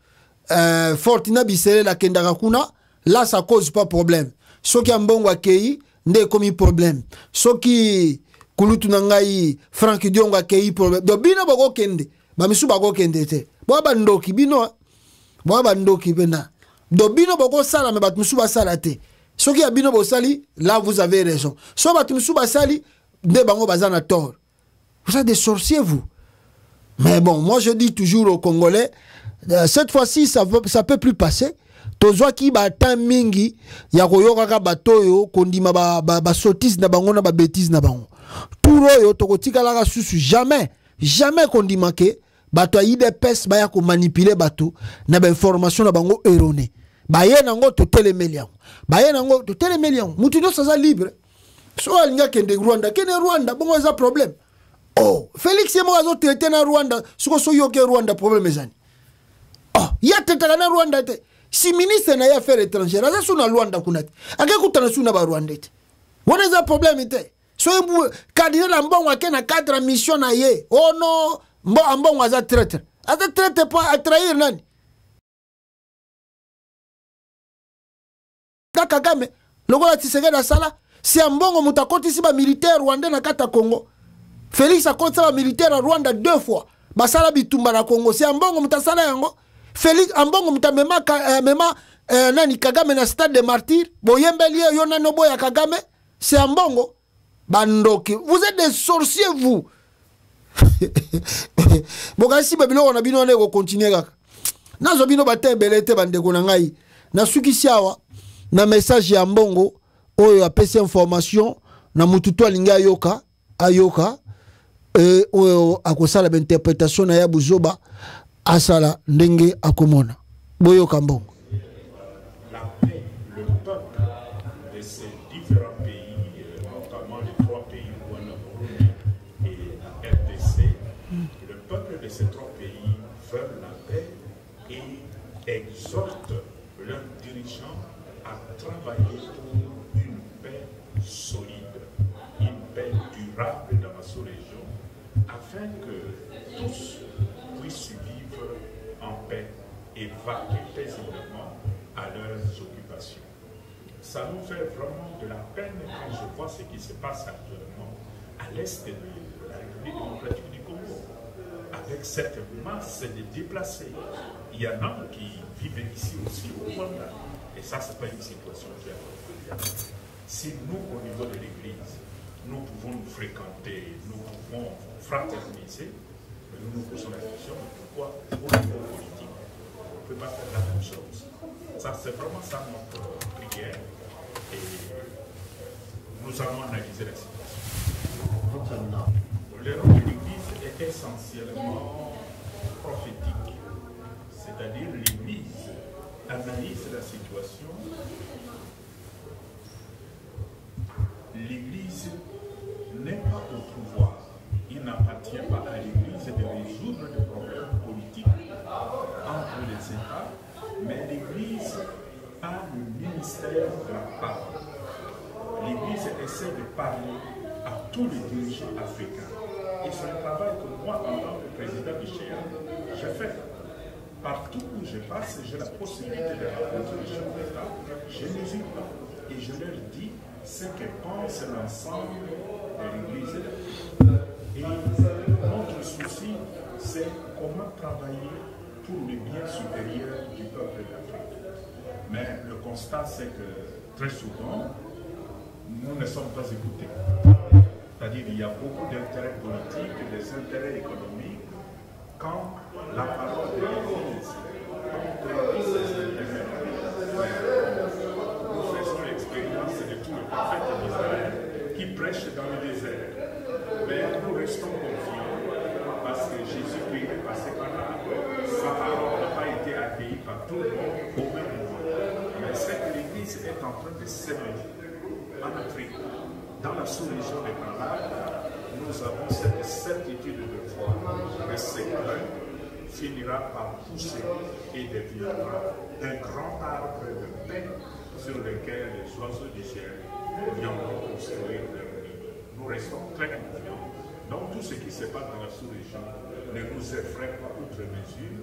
B: Fortina Bisele akendaka kuna. Là ça cause pas problème. Soki ambongo akei nde komi problème. Soki kulutu nangai Frank Diongo akei problème. Do bino bako kende ba misu bako kende te bo bandoki bino bo bandoki bena do bino bako sala me bat misu ba sala te. Soki ya bino bosali, là vous avez raison. So bat misu ba sali de bango bazana tort. Vous êtes des sorciers, vous. Mais bon, moi je dis toujours aux Congolais, cette fois-ci, ça peut plus passer. Tozwa ki ba tan mingi ya koyoka ka batoyo kondima ba sotis na bango na ba bêtise na bango. Pour yo tokotika la susu jamais kondima ke bato aide pes ba ya ko manipuler bato na ba information na bango erroné. Ba ye nango to telemelian. Ba ye nango to telemelian. Mutu do sa libre. So alinga kende Rwanda, bongo za problème. Oh, Félix yemo azo traité na Rwanda, suko so yoke Rwanda problème ezani. Oh, ya tetaka na Rwanda te. Si ministre na ya affaires étrangères, aza suna Rwanda kunati. Ake kutana suna ba Rwanda te. Wana za problème te. So yemu cardinal Ambongo akena cadre mission na ye. Oh non, Ambongo aza traître. Aza traître pas à trahir nani. Kagame, lokola Tshisekedi sala, si Ambongo mutakoti si ba militaire rwandais na kata Congo. Félix a contre un militaire à Rwanda 2 fois. Basala bitumba na Congo. C'est ambongo mutasala yango. Félix ambongo mutamema nani Kagame na stade de martyrs. Boyembeli yona nobo ya Kagame. C'est ambongo. Bandoki. Vous êtes des sorciers vous. Bokasi babilo on a bino nego continuer kaka. Nazo bino bate belete bandeko na ngai. Na sukisi awa na message ya mbongo oyo apesi information na mututu alinga ayoka oyo akosala interprétation na ya buzoba asala ndenge akomona boyoka mbongo.
U: La paix, le peuple de ces différents pays, notamment les 3 pays Rwanda, Burundi et la RDC, le peuple de ces 3 pays veulent la paix et exhortent leurs dirigeants à travailler pour une paix solide, une paix durable dans la sous-région, afin que tous puissent vivre en paix et vaquer paisiblement à leurs occupations. Ça nous fait vraiment de la peine quand je vois ce qui se passe actuellement à l'est de la République démocratique du Congo, avec cette masse de déplacés. Il y en a qui vivent ici aussi au Rwanda. Et ça, ce n'est pas une situation qui est. Si nous, au niveau de l'Église, nous pouvons nous fréquenter, nous pouvons fraterniser, mais nous nous posons la question de pourquoi, au niveau politique, on ne peut pas faire la même chose. Ça, c'est vraiment ça notre prière. Et nous allons analyser la situation. Le rôle de l'Église est essentiellement prophétique. C'est-à-dire l'Église analyse la situation. L'Église n'est pas au pouvoir. Il n'appartient pas à l'Église de résoudre des problèmes politiques entre les États, mais l'Église a le ministère de la parole. L'Église essaie de parler à tous les dirigeants africains. Et c'est un travail que moi, en tant que président Michel, je fais. Partout où je passe, j'ai la possibilité de rencontrer les chefs d'État. Je ne les pas et je leur dis ce que pense l'ensemble de l'Église. Et notre souci, c'est comment travailler pour le bien supérieur du peuple d'Afrique. Mais le constat, c'est que très souvent, nous ne sommes pas écoutés. C'est-à-dire qu'il y a beaucoup d'intérêts politiques, des intérêts économiques, quand la parole de l'Église, nous faisons l'expérience de tout le prophète d'Israël qui prêche dans le désert. Mais nous restons confiants parce que Jésus-Christ est passé par là. Sa parole n'a pas été accueillie par tout le monde au même moment. Mais c'est que l'Église est en train de s'élever en Afrique, dans la sous-région des Canaries. Nous avons cette certitude de foi que ce peuple finira par pousser et deviendra un grand arbre de paix sur lequel les oiseaux du ciel viendront construire leur nid. Nous restons très confiants. Donc tout ce qui se passe dans la sous-région ne nous effraie pas outre mesure.